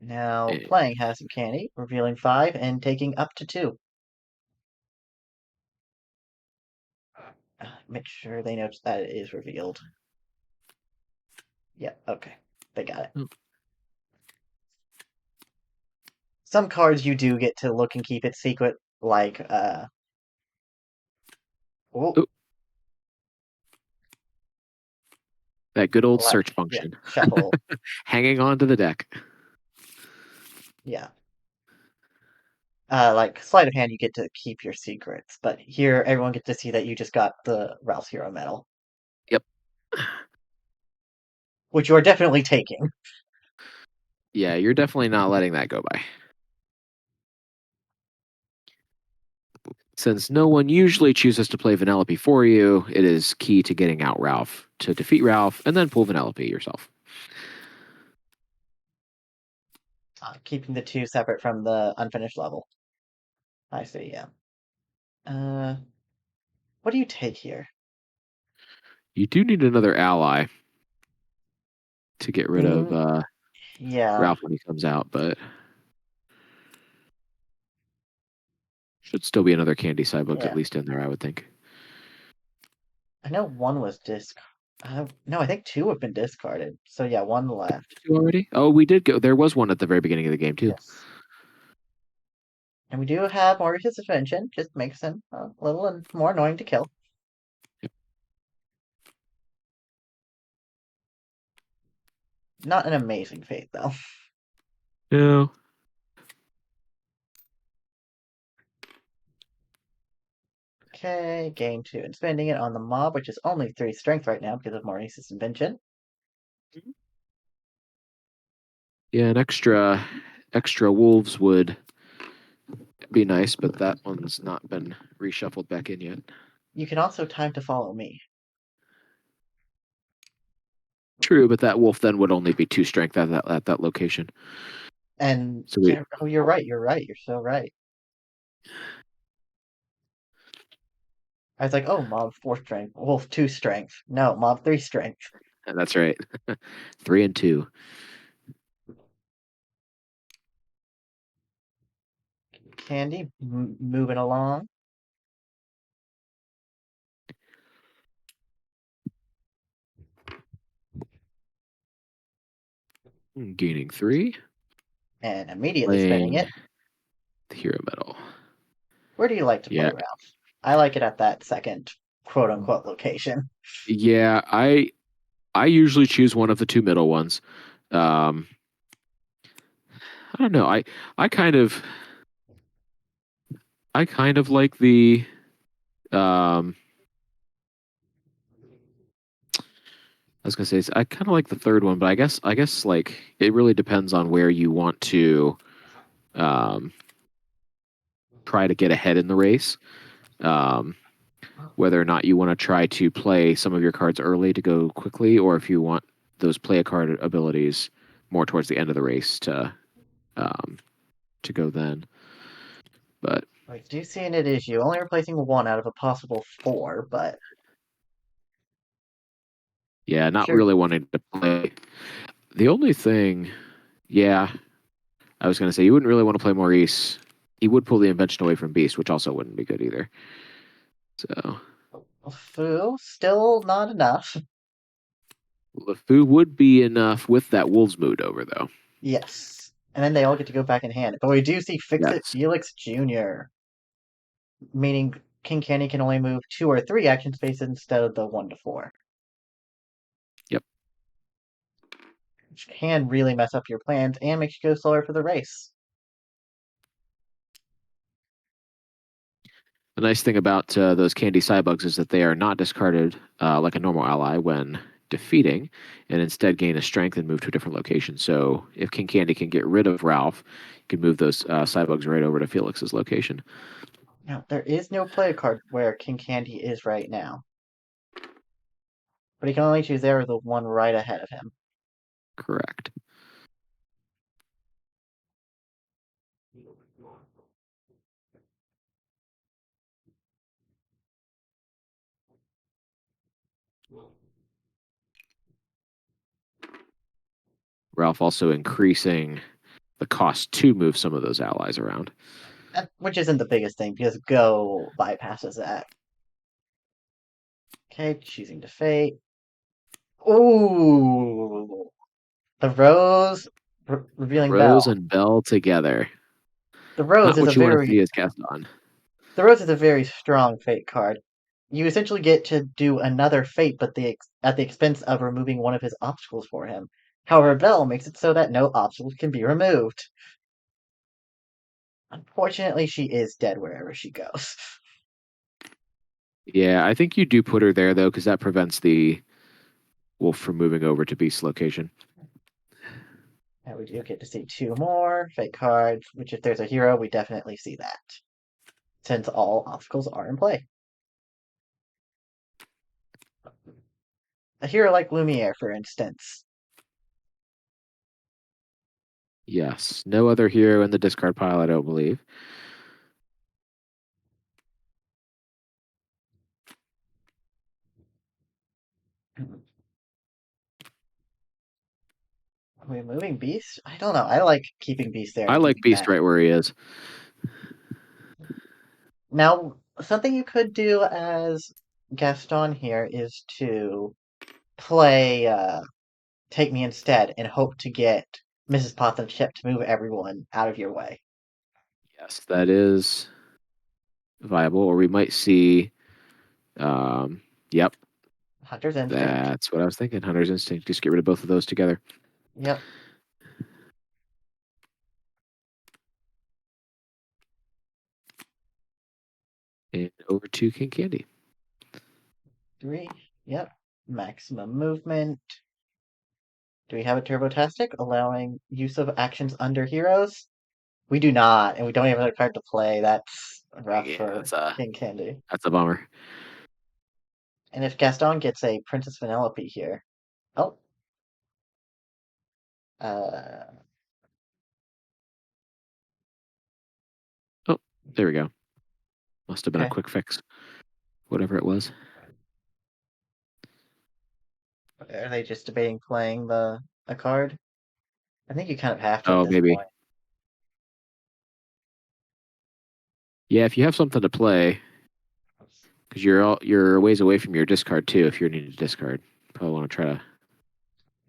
A: Now
B: And
A: playing has some candy, revealing 5 and taking up to 2. Make sure they notice that it is revealed. Yeah, okay. They got it.
B: oh,
A: Some cards you do get to look and keep it secret, like oh,
B: oh, that good old
A: like
B: search
A: yeah,
B: function,
A: shuffle.
B: hanging on to the deck.
A: Yeah. Like sleight of hand, you get to keep your secrets, but here everyone gets to see that you just got the Ralph's Hero medal,
B: Yep.
A: which you are definitely taking.
B: Yeah, you're definitely not letting that go by. Since no one usually chooses to play Vanellope for you, it is key to getting out Ralph to defeat Ralph and then pull Vanellope yourself.
A: Keeping the two separate from the unfinished level. I see. Yeah. Uh, what do you take here?
B: You do need another ally to get rid of
A: Yeah.
B: Ralph when he comes out, but should still be another Candy Cybugs at
A: Yeah.
B: least in there, I would think.
A: I know one was no, I think 2 have been discarded. So yeah, 1 left.
B: Two already? Oh, we did go. There was one at the very beginning of the game too.
A: Yes. And we do have Mauritius Suspension, just makes him a little more annoying to kill.
B: Yep.
A: Not an amazing fate, though.
B: No.
A: Okay, gain 2 and spending it on the mob, which is only 3 strength right now because of Maurice's invention.
B: Yeah, an extra wolves would be nice, but that one's not been reshuffled back in yet.
A: You can also time to follow me.
B: True, but that wolf then would only be 2 strength at that location.
A: And
B: So we
A: yeah, oh, you're right. You're right. You're so right. I was like, oh, mob 4 strength, wolf 2 strength. No, mob 3 strength.
B: that's right. 3 and 2.
A: Candy, moving along.
B: Gaining 3.
A: And immediately spinning
B: Playing
A: it.
B: the hero medal.
A: Where do you like to play,
B: Yeah.
A: Ralph? I like it at that second quote unquote location.
B: Yeah, I usually choose one of the two middle ones. Um, I don't know. I kind of I kind of like the um I was gonna say I kind of like the third one, but I guess like it really depends on where you want to um try to get ahead in the race. Um, whether or not you want to try to play some of your cards early to go quickly, or if you want those play a card abilities more towards the end of the race um, to go then. But
A: I do see an issue, only replacing one out of a possible four, but
B: yeah, not
A: sure.
B: really wanting to play. The only thing, yeah, I was gonna say you wouldn't really want to play Maurice. He would pull the invention away from Beast, which also wouldn't be good either. So
A: Foo, still not enough.
B: LeFou would be enough with that Wolves mood over though.
A: Yes. And then they all get to go back in hand. But we do see Fix It
B: Yes.
A: Felix Jr., meaning King Candy can only move 2 or 3 action spaces instead of the 1 to 4,
B: Yep.
A: which can really mess up your plans and make you go slower for the race.
B: The nice thing about those candy cybugs is that they are not discarded like a normal ally when defeating, and instead gain a strength and move to a different location. So if King Candy can get rid of Ralph, you can move those cybugs right over to Felix's location.
A: Now, there is no play card where King Candy is right now, but he can only choose there or the one right ahead of him.
B: Correct. Ralph also increasing the cost to move some of those allies around.
A: Which isn't the biggest thing because Go bypasses that. Okay, choosing to fate. Ooh, the rose revealing
B: Rose
A: Bell.
B: and Bell together.
A: The rose
B: Not
A: is a
B: what you want to
A: very
B: see as cast on.
A: the rose is a very strong fate card. You essentially get to do another fate, but at the expense of removing one of his obstacles for him. However, Bell makes it so that no obstacles can be removed. Unfortunately, she is dead wherever she goes.
B: Yeah, I think you do put her there though, because that prevents the wolf from moving over to Beast's location.
A: And we do get to see 2 more fate cards, which if there's a hero, we definitely see that, since all obstacles are in play. A hero like Lumiere, for instance.
B: Yes. No other hero in the discard pile, I don't believe.
A: Are we moving Beast? I don't know. I like keeping Beast there
B: I
A: and
B: like
A: moving
B: Beast
A: that.
B: right where he is.
A: Now, something you could do as Gaston here is to play Take Me Instead and hope to get Mrs. Potham's ship to move everyone out of your way.
B: Yes, that is viable. Or we might see. Yep,
A: Hunter's Instinct.
B: that's what I was thinking. Hunter's Instinct. Just get rid of both of those together.
A: Yep.
B: And over to King Candy.
A: 3. Yep. Maximum movement. Do we have a Turbotastic allowing use of actions under heroes? We do not, and we don't have another card to play. That's rough
B: Yeah,
A: for King Candy.
B: that's a bummer.
A: And if Gaston gets a Princess Vanellope here. Oh. Uh,
B: Oh, there we go. Must have been a
A: okay.
B: quick fix, whatever it was.
A: Are they just debating playing the a card? I think you kind of have to at
B: Oh,
A: this
B: maybe.
A: point.
B: Yeah, if you have something to play, because you're a ways away from your discard too. If you're needing to discard, probably want to try to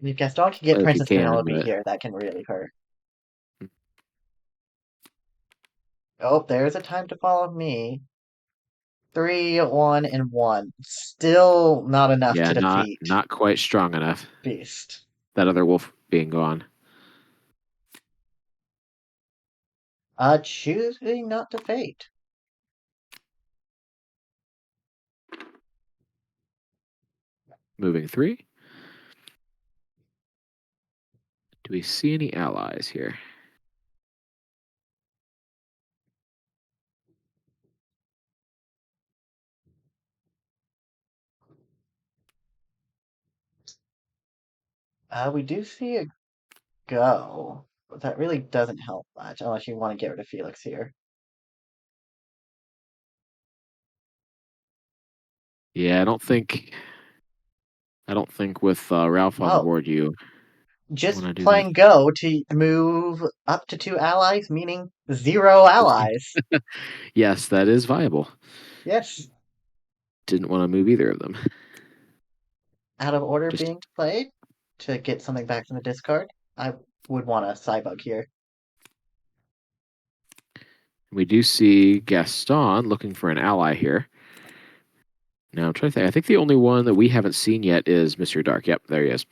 A: If Gaston can get
B: play if you
A: Princess
B: can.
A: Penelope
B: But
A: here, that can really hurt. Oh, there's a time to follow me. 3, 1, and 1. Still not enough
B: yeah,
A: to
B: not
A: defeat
B: not quite strong enough.
A: Beast.
B: That other wolf being gone.
A: Choosing not to fate.
B: Moving 3. Do we see any allies here?
A: We do see a go, but that really doesn't help much unless you want to get rid of Felix here.
B: Yeah, I don't think with Ralph on the
A: Oh,
B: board you want
A: just
B: to do that.
A: playing go to move up to 2 allies, meaning 0 allies.
B: Yes, that is viable.
A: Yes,
B: Didn't want to move either of them.
A: out of order
B: Just
A: being played to get something back from the discard. I would want a Cybug here.
B: we do see Gaston looking for an ally here. Now I'm trying to think. I think the only one that we haven't seen yet is Mr. Dark. Yep, there he is.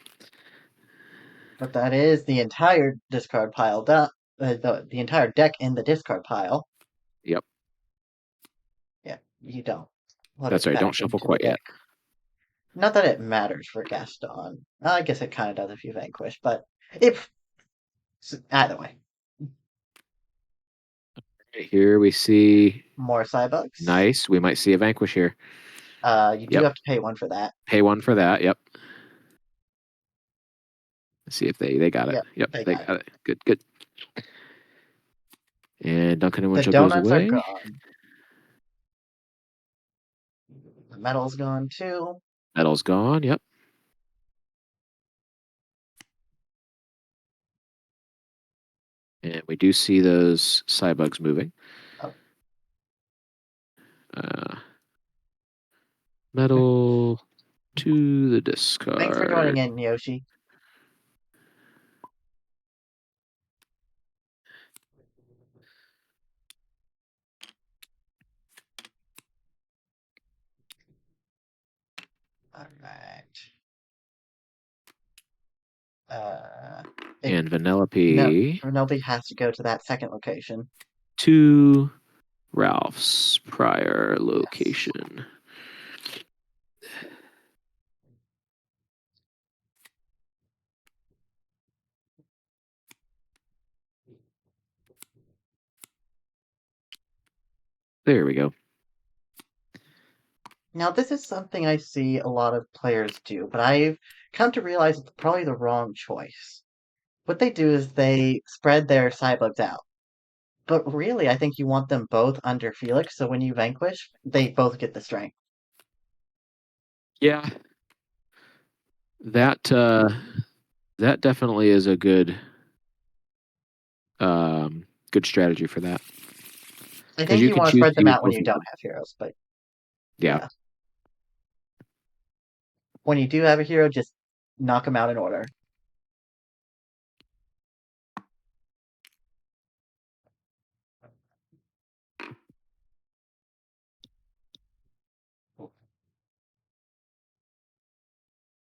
A: But that is the entire discard pile, the entire deck in the discard pile.
B: Yep,
A: Yeah, you don't let
B: that's
A: it
B: right. Don't
A: back
B: shuffle
A: into the
B: quite yet.
A: deck. Not that it matters for Gaston. I guess it kind of does if you vanquish, but if either way,
B: Here we see
A: more Cybugs.
B: nice. We might see a vanquish here.
A: You do
B: Yep,
A: have to pay one for that.
B: pay one for that. Yep. Let's see if they got it.
A: Yep,
B: Yep,
A: they
B: they
A: got it.
B: got it. Good, good. And Duncan and
A: The
B: Winchell goes
A: donuts are
B: away.
A: gone. The metal's gone too.
B: Metal's gone. Yep. And we do see those Cybugs moving.
A: Oh,
B: Uh, metal to the
A: thanks for joining
B: discard.
A: in, Yoshi. All right. Uh, it
B: And
A: no,
B: Vanellope
A: nobody has to go to that second location.
B: to Ralph's prior
A: Yes.
B: location. There we go.
A: Now, this is something I see a lot of players do, but I've come to realize it's probably the wrong choice. What they do is they spread their Cybugs out. But really, I think you want them both under Felix, so when you vanquish, they both get the strength.
B: Yeah, that that definitely is a good strategy for that
A: I
B: because
A: think
B: you
A: you
B: can
A: want to
B: choose
A: spread
B: to
A: them
B: use
A: out when
B: both
A: you
B: of
A: don't
B: them.
A: have heroes, but
B: Yeah,
A: yeah. When you do have a hero, just knock them out in order.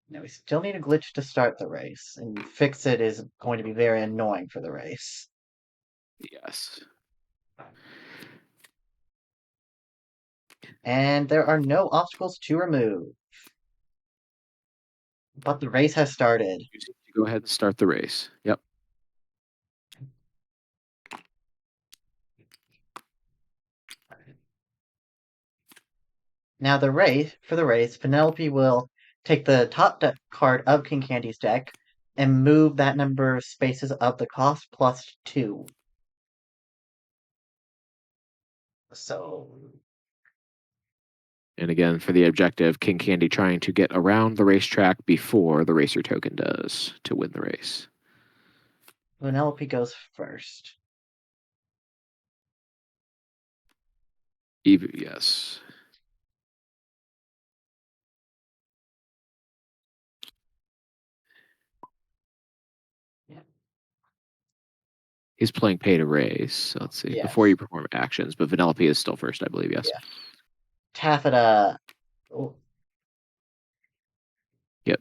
A: Now, we still need a glitch to start the race, and fix it is going to be very annoying for the race.
B: yes.
A: And there are no obstacles to remove, but the race has started.
B: You seem to go ahead and start the race. Yep.
A: Now, for the race, Penelope will take the top deck card of King Candy's deck and move that number of spaces of the cost plus 2. So,
B: And again, for the objective, King Candy trying to get around the racetrack before the racer token does to win the race.
A: Penelope goes first.
B: Yes.
A: Yeah.
B: He's playing pay to raise. So let's see. Before you
A: Yes.
B: perform actions, but Vanellope is still first, I believe. Yes.
A: Yeah. Taffeta. Oh,
B: Yep.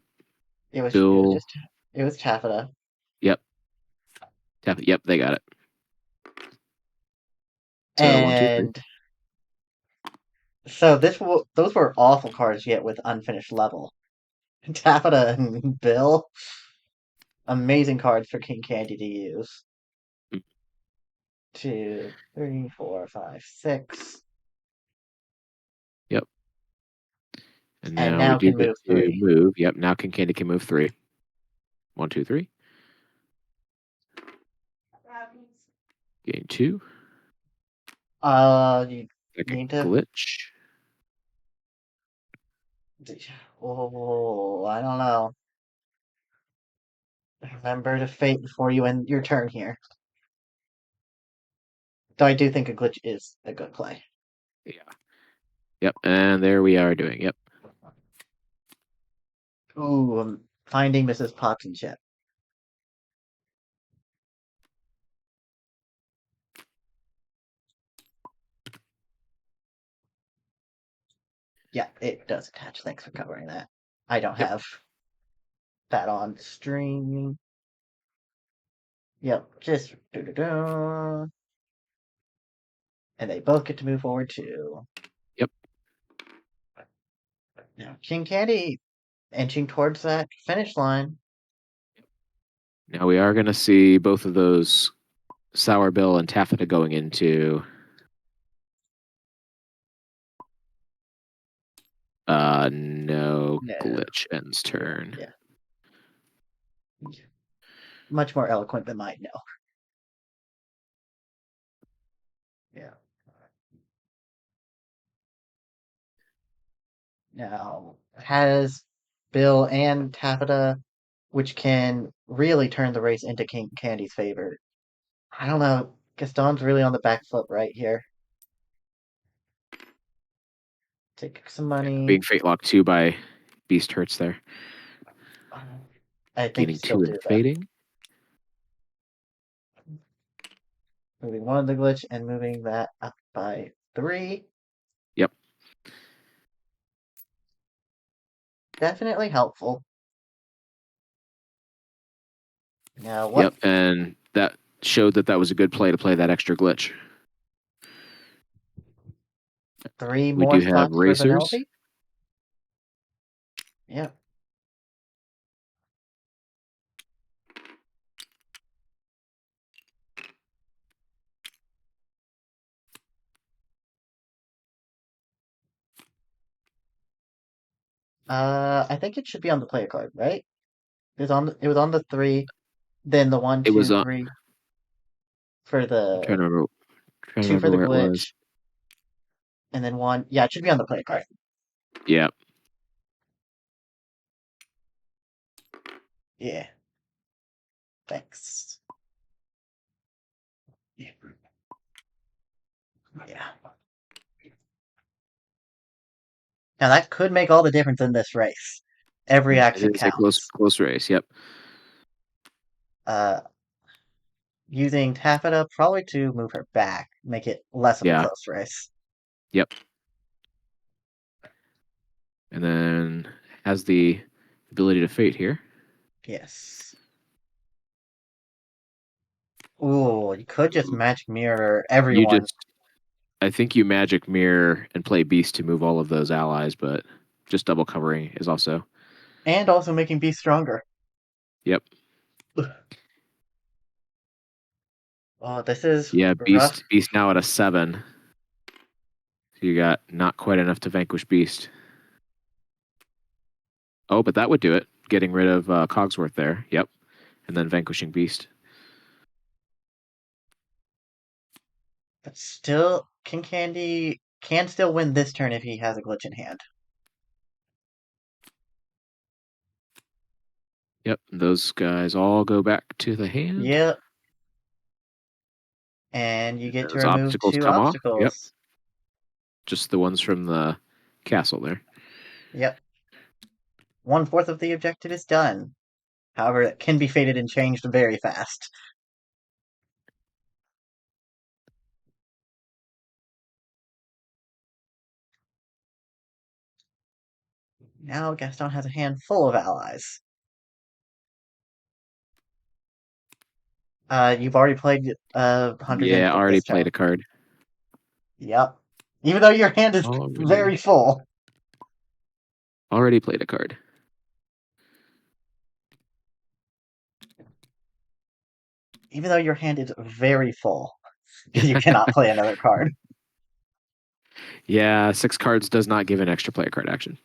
A: it was
B: Bill.
A: just it was Taffeta.
B: Yep. Yep. They got it. So one, two, three.
A: And so those were awful cards yet with unfinished level. Taffeta and Bill, amazing cards for King Candy to use.
B: Mm,
A: 2, 3, 4, 5, 6,
B: Yep. And
A: and
B: now we
A: now
B: do
A: can
B: get
A: move
B: to
A: 3.
B: move. Yep. Now Candy can move three. One, two, three. Gain two.
A: You
B: Second
A: need to.
B: glitch.
A: Oh, I don't know. Remember to fate before you end your turn here. Though I do think a glitch is a good play.
B: Yeah. Yep. And there we are doing. Yep.
A: Ooh, I'm finding Mrs. Potts and Chip. Yeah, it does attach. Thanks for covering that. I don't
B: Yep.
A: have that on stream. Yep, just do. And they both get to move forward too.
B: Yep.
A: Now, King Candy inching towards that finish line.
B: Now we are going to see both of those Sour Bill and Taffeta going into no
A: No,
B: glitch ends turn.
A: yeah, much more eloquent than mine. No, yeah. Now has Bill and Taffeta, which can really turn the race into King Candy's favor. I don't know. Gaston's really on the back foot right here. Take some
B: Yeah,
A: money.
B: being Fate Locked 2 by Beast hurts there.
A: I think you
B: Gaining
A: still
B: 2 and
A: do though.
B: fading.
A: Moving one of the glitch and moving that up by 3.
B: Yep.
A: Definitely helpful. Now what?
B: Yep. And that showed that that was a good play to play that extra glitch.
A: 3
B: We
A: more
B: do have
A: slots for
B: racers.
A: Vanellope? Yep. I think it should be on the player card, right? It was on the 3, then the one,
B: It was
A: two,
B: on.
A: 3 for
B: I'm trying
A: the
B: to remember. Trying to
A: 2 for
B: remember
A: the
B: where it was.
A: glitch, and then 1. Yeah, it should be on the player card.
B: Yeah.
A: Yeah. Thanks. Yeah. Yeah. Now that could make all the difference in this race. Every
B: It
A: action
B: is a close
A: counts.
B: close race. Yep.
A: Uh, Using Taffeta probably to move her back, make it less of a
B: Yeah.
A: close race.
B: Yep. And then has the ability to fate here.
A: Yes. Ooh, you could just
B: Ooh.
A: magic mirror
B: You
A: everyone,
B: just I think you magic mirror and play beast to move all of those allies, but just double covering is also.
A: and also making Beast stronger.
B: Yep.
A: Oh, this is
B: Yeah,
A: rough.
B: Beast now at a 7. So you got not quite enough to vanquish Beast. Oh, but that would do it. Getting rid of Cogsworth there. Yep. And then vanquishing Beast.
A: But still, King Candy can still win this turn if he has a glitch in hand.
B: Yep. Those guys all go back to the hand.
A: Yep. And you
B: And
A: get to
B: those
A: remove
B: obstacles
A: 2
B: come off. Yep.
A: obstacles.
B: just the ones from the castle there.
A: Yep. 1/4 of the objective is done. However, it can be faded and changed very fast. Now Gaston has a handful of allies. You've already played 100
B: Yeah,
A: input
B: already
A: this
B: played
A: turn.
B: a card.
A: Yep. Even though your hand is
B: Already,
A: very full.
B: already played a card.
A: Even though your hand is very full, you cannot play another card.
B: Yeah, 6 cards does not give an extra player card action,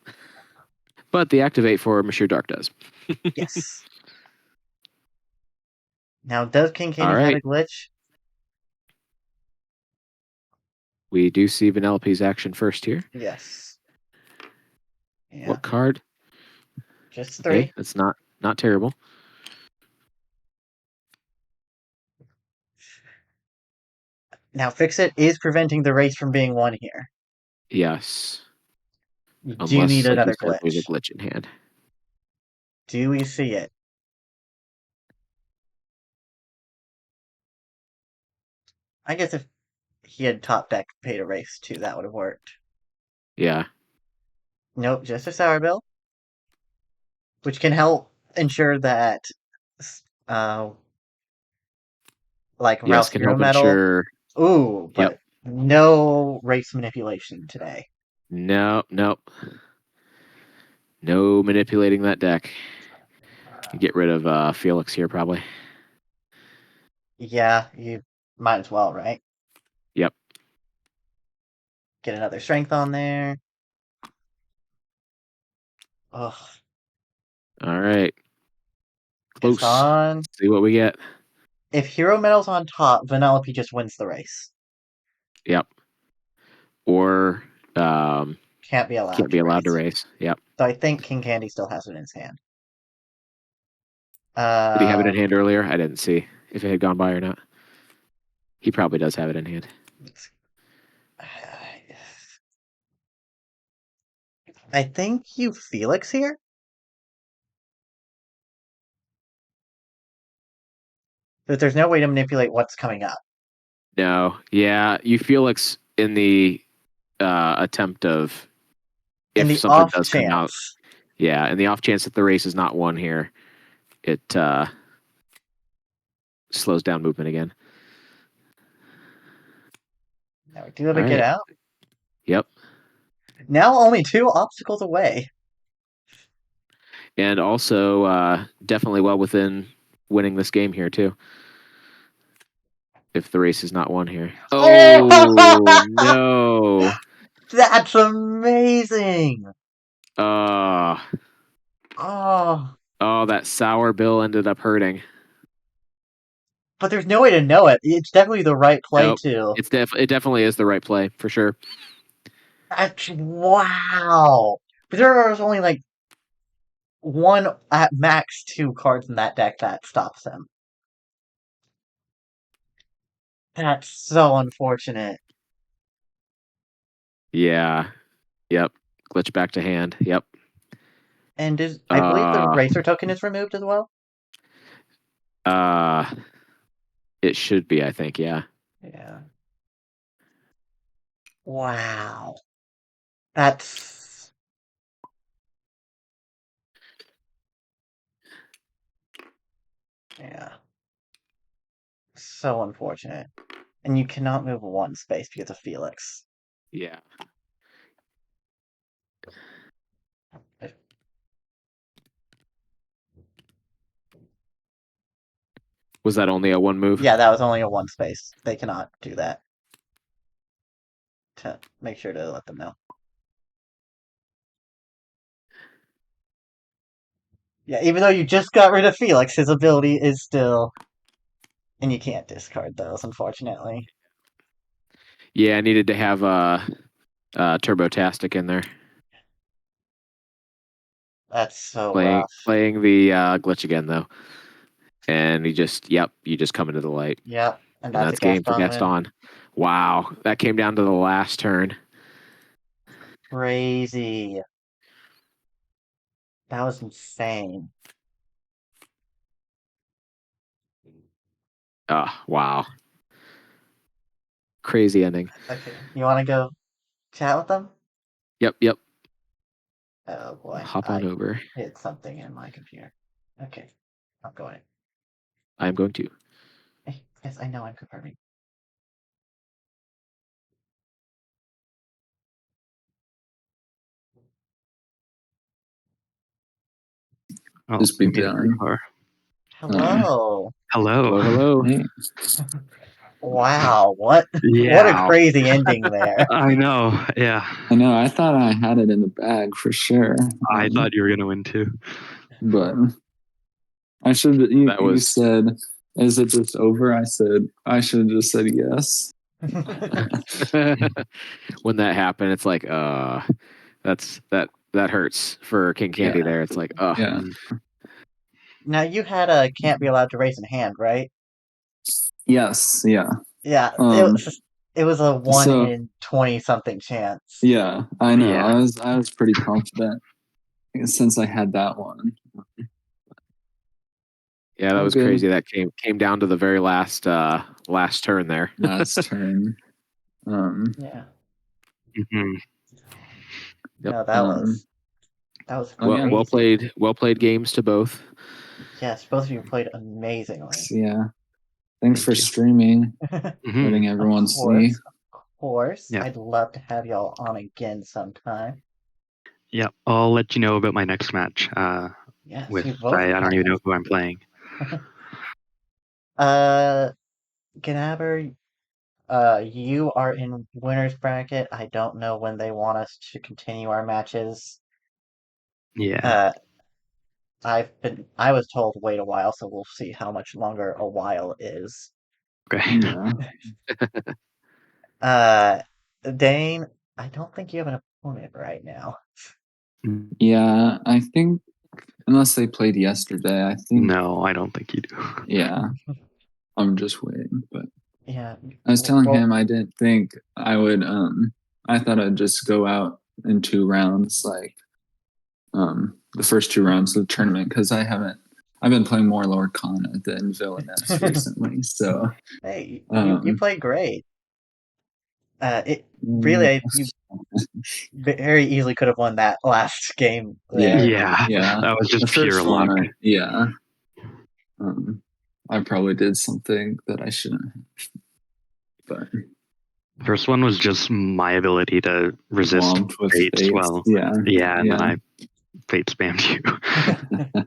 B: but the activate for Monsieur Dark does.
A: Yes. Now, does King
B: All
A: Candy have a
B: right,
A: glitch?
B: we do see Vanellope's action first here.
A: Yes. Yeah.
B: What card?
A: Just
B: Okay,
A: 3.
B: that's not terrible.
A: Now, Fix It is preventing the race from being won here.
B: Yes,
A: You do need
B: unless, like you
A: another
B: said, there's a
A: glitch.
B: glitch in hand.
A: Do we see it? I guess if he had top deck paid a race too, that would have worked.
B: Yeah,
A: Nope, just a sour bill, which can help ensure that, uh, like
B: yes,
A: Ralph's
B: can
A: Hero
B: help
A: Medal.
B: ensure.
A: Ooh,
B: Yep.
A: but no race manipulation today.
B: No, no, no manipulating that deck. Get rid of Felix here, probably.
A: Yeah, you might as well, right?
B: Yep.
A: Get another strength on there. Ugh,
B: All right. Close.
A: Gaston.
B: See what we get.
A: If Hero Medal's on top, Vanellope just wins the race.
B: Yep. Or
A: Can't be allowed
B: can't be
A: to
B: allowed to
A: race.
B: race. Yep.
A: So I think King Candy still has it in his hand.
B: Did he have it
A: Uh,
B: in hand earlier? I didn't see if it had gone by or not. He probably does have it in hand.
A: I think you Felix here? But there's no way to manipulate what's coming up.
B: No. Yeah. You Felix in the attempt of
A: In
B: if
A: the
B: something
A: off
B: does come out.
A: chance.
B: Yeah. In the off chance that the race is not won here, it slows down movement again.
A: Now we do have
B: All
A: a get
B: right.
A: out.
B: Yep.
A: Now only 2 obstacles away.
B: And also definitely well within winning this game here too. If the race is not won here. Oh
A: Oh!
B: no.
A: That's amazing!
B: Uh
A: Oh,
B: oh, that sour bill ended up hurting.
A: but there's no way to know it. It's definitely the right play
B: Nope.
A: too.
B: It definitely is the right play for sure.
A: That's wow. But there was only like one at max 2 cards in that deck that stops him. That's so unfortunate.
B: Yeah. Yep. Glitch back to hand. Yep.
A: And is I believe the
B: Uh
A: racer token is removed as well.
B: uh it should be, I think, yeah.
A: Yeah. Wow. That's yeah. So unfortunate. And you cannot move 1 space because of Felix.
B: Yeah. Was that only a one move?
A: Yeah, that was only a 1 space. They cannot do that. To make sure to let them know. Yeah, even though you just got rid of Felix, his ability is still. And you can't discard those, unfortunately.
B: Yeah, I needed to have Turbotastic in there.
A: That's so
B: Playing
A: rough.
B: playing the glitch again though. And you just come into the light.
A: Yep, and
B: And
A: that's a
B: that's game for
A: Gaston win.
B: Gaston. Wow. That came down to the last turn.
A: crazy. That was insane.
B: Wow. Crazy ending.
A: Okay, you want to go chat with them?
B: Yep.
A: Oh boy,
B: Hop on
A: I
B: over.
A: hit something in my computer. Okay, I'm going.
B: I'm going to.
A: Yes, I know I'm confirming.
C: Oh,
D: Just be
C: we made it pretty
D: done.
C: far.
A: Hello.
C: Hello.
B: Hello.
D: Hey,
A: Wow, what a
C: Yeah,
A: crazy ending there.
C: I know. Yeah,
D: I know. I thought I had it in the bag for sure.
C: I thought you were gonna win too.
D: But I should. You,
B: That
D: you
B: was
D: said, "Is it just over?" I said, "I should have just said yes."
B: when that happened, it's like, that hurts for King Candy
D: Yeah.
B: there. It's like,
D: Yeah.
A: Now you had a can't be allowed to raise a hand, right?
D: Yes. Yeah.
A: Yeah,
D: Um.
A: it was a one
D: So
A: in 20 something chance.
D: yeah, I know.
C: Yeah.
D: I was pretty confident since I had that one.
B: yeah, that
D: Oh,
B: was
D: good.
B: crazy. That came down to the very last turn there.
D: Last turn.
A: Yeah.
C: hmm
B: Yep.
A: No,
D: Um.
A: that was
D: Oh yeah.
B: Well
A: crazy.
B: played. Well played games to both.
A: Yes, both of you played amazingly.
D: Yeah. Thanks for
C: Thank you.
D: streaming,
C: hmm
D: letting
A: Of
D: everyone see.
A: course, of course.
C: Yeah.
A: I'd love to have y'all on again sometime.
C: Yeah. I'll let you know about my next match.
A: Yes,
C: With
A: we both
C: I don't even
A: can.
C: know who I'm playing.
A: Uh, Ganaber, you are in winner's bracket. I don't know when they want us to continue our matches.
C: Yeah.
A: Uh, I was told wait a while, so we'll see how much longer a while is.
C: Okay.
D: Yeah.
A: Uh, Dane, I don't think you have an opponent right now.
D: Yeah, I think unless they played yesterday, I think
C: No, I don't think you do.
D: yeah, I'm just waiting. But
A: Yeah,
D: I was telling
A: well,
D: him I didn't think I would I thought I'd just go out in 2 rounds, like the first 2 rounds of the tournament because I've been playing more Lord Kana than Villainous recently. So
A: hey, you
D: um
A: played great. It
D: mm,
A: really you very easily could have won that last game
D: yeah,
A: there.
C: Yeah.
D: yeah.
C: That was
D: The
C: just pure
D: first
C: luck.
D: one yeah. Um I probably did something that I shouldn't have, but
C: First one was just my ability to resist
D: swamped with
C: fate.
D: fates.
C: Well,
D: Yeah.
C: yeah, and then
D: Yeah.
C: I fate spammed you.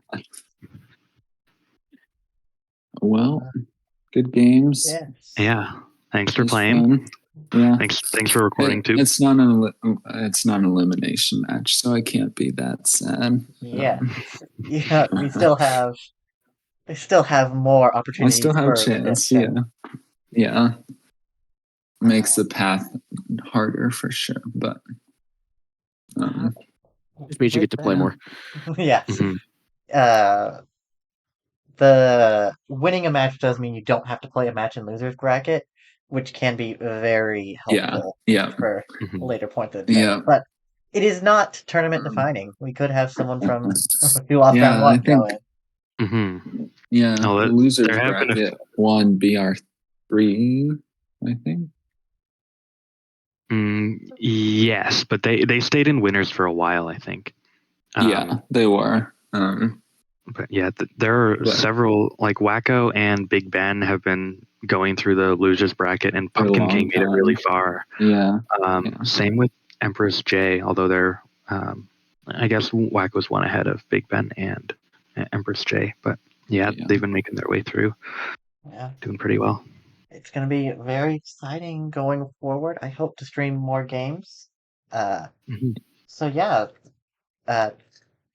D: Well, good games.
A: Yes.
C: Yeah. Thanks
D: It
C: for
D: was
C: playing.
D: fun. Yeah.
C: Thanks for recording too.
D: It's not an elimination match, so I can't be that sad.
A: Yeah. Yeah, we still have more
D: I still
A: opportunities
D: have
A: for
D: chance. Yeah.
A: redemption.
D: Yeah. Makes
A: Uh,
D: the path harder for sure. But
A: uh,
B: Just means you
A: with
B: get to play
D: yeah.
B: more.
A: yes.
C: hmm
A: Uh, the winning a match does mean you don't have to play a match in loser's bracket, which can be very
D: Yeah.
A: helpful
D: Yeah.
A: for
C: hmm
A: later points of the
D: Yeah.
A: tournament. But it is not tournament
D: Um,
A: defining. We could have someone from who lost round
D: yeah, I
A: one go
D: think
A: in.
C: hmm
D: yeah,
C: Oh,
D: the losers
C: there have been a
D: bracket won BR3, I think.
C: yes, but they stayed in winners for a while, I think.
D: Yeah, they were.
C: But yeah, there are
D: But
C: several like Wacko and Big Ben have been going through the losers bracket, and
D: for a
C: Pumpkin
D: long
C: King made it really
D: time.
C: far.
D: Yeah. Yeah.
C: Same with Empress J, although they're I guess Wacko's one ahead of Big Ben and Empress J, but yeah,
D: Yeah.
C: they've been making their way through,
A: Yeah.
C: doing pretty well.
A: It's going to be very exciting going forward. I hope to stream more games. Uh,
C: Mhm.
A: so yeah, uh,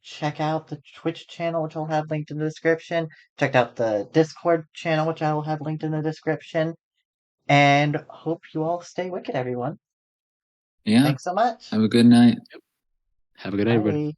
A: check out the Twitch channel, which I'll have linked in the description. Check out the Discord channel, which I will have linked in the description. And hope you all stay wicked, everyone.
D: Yeah.
A: Thanks so much.
D: Have a good night.
B: Have a good night, everybody.
A: Bye.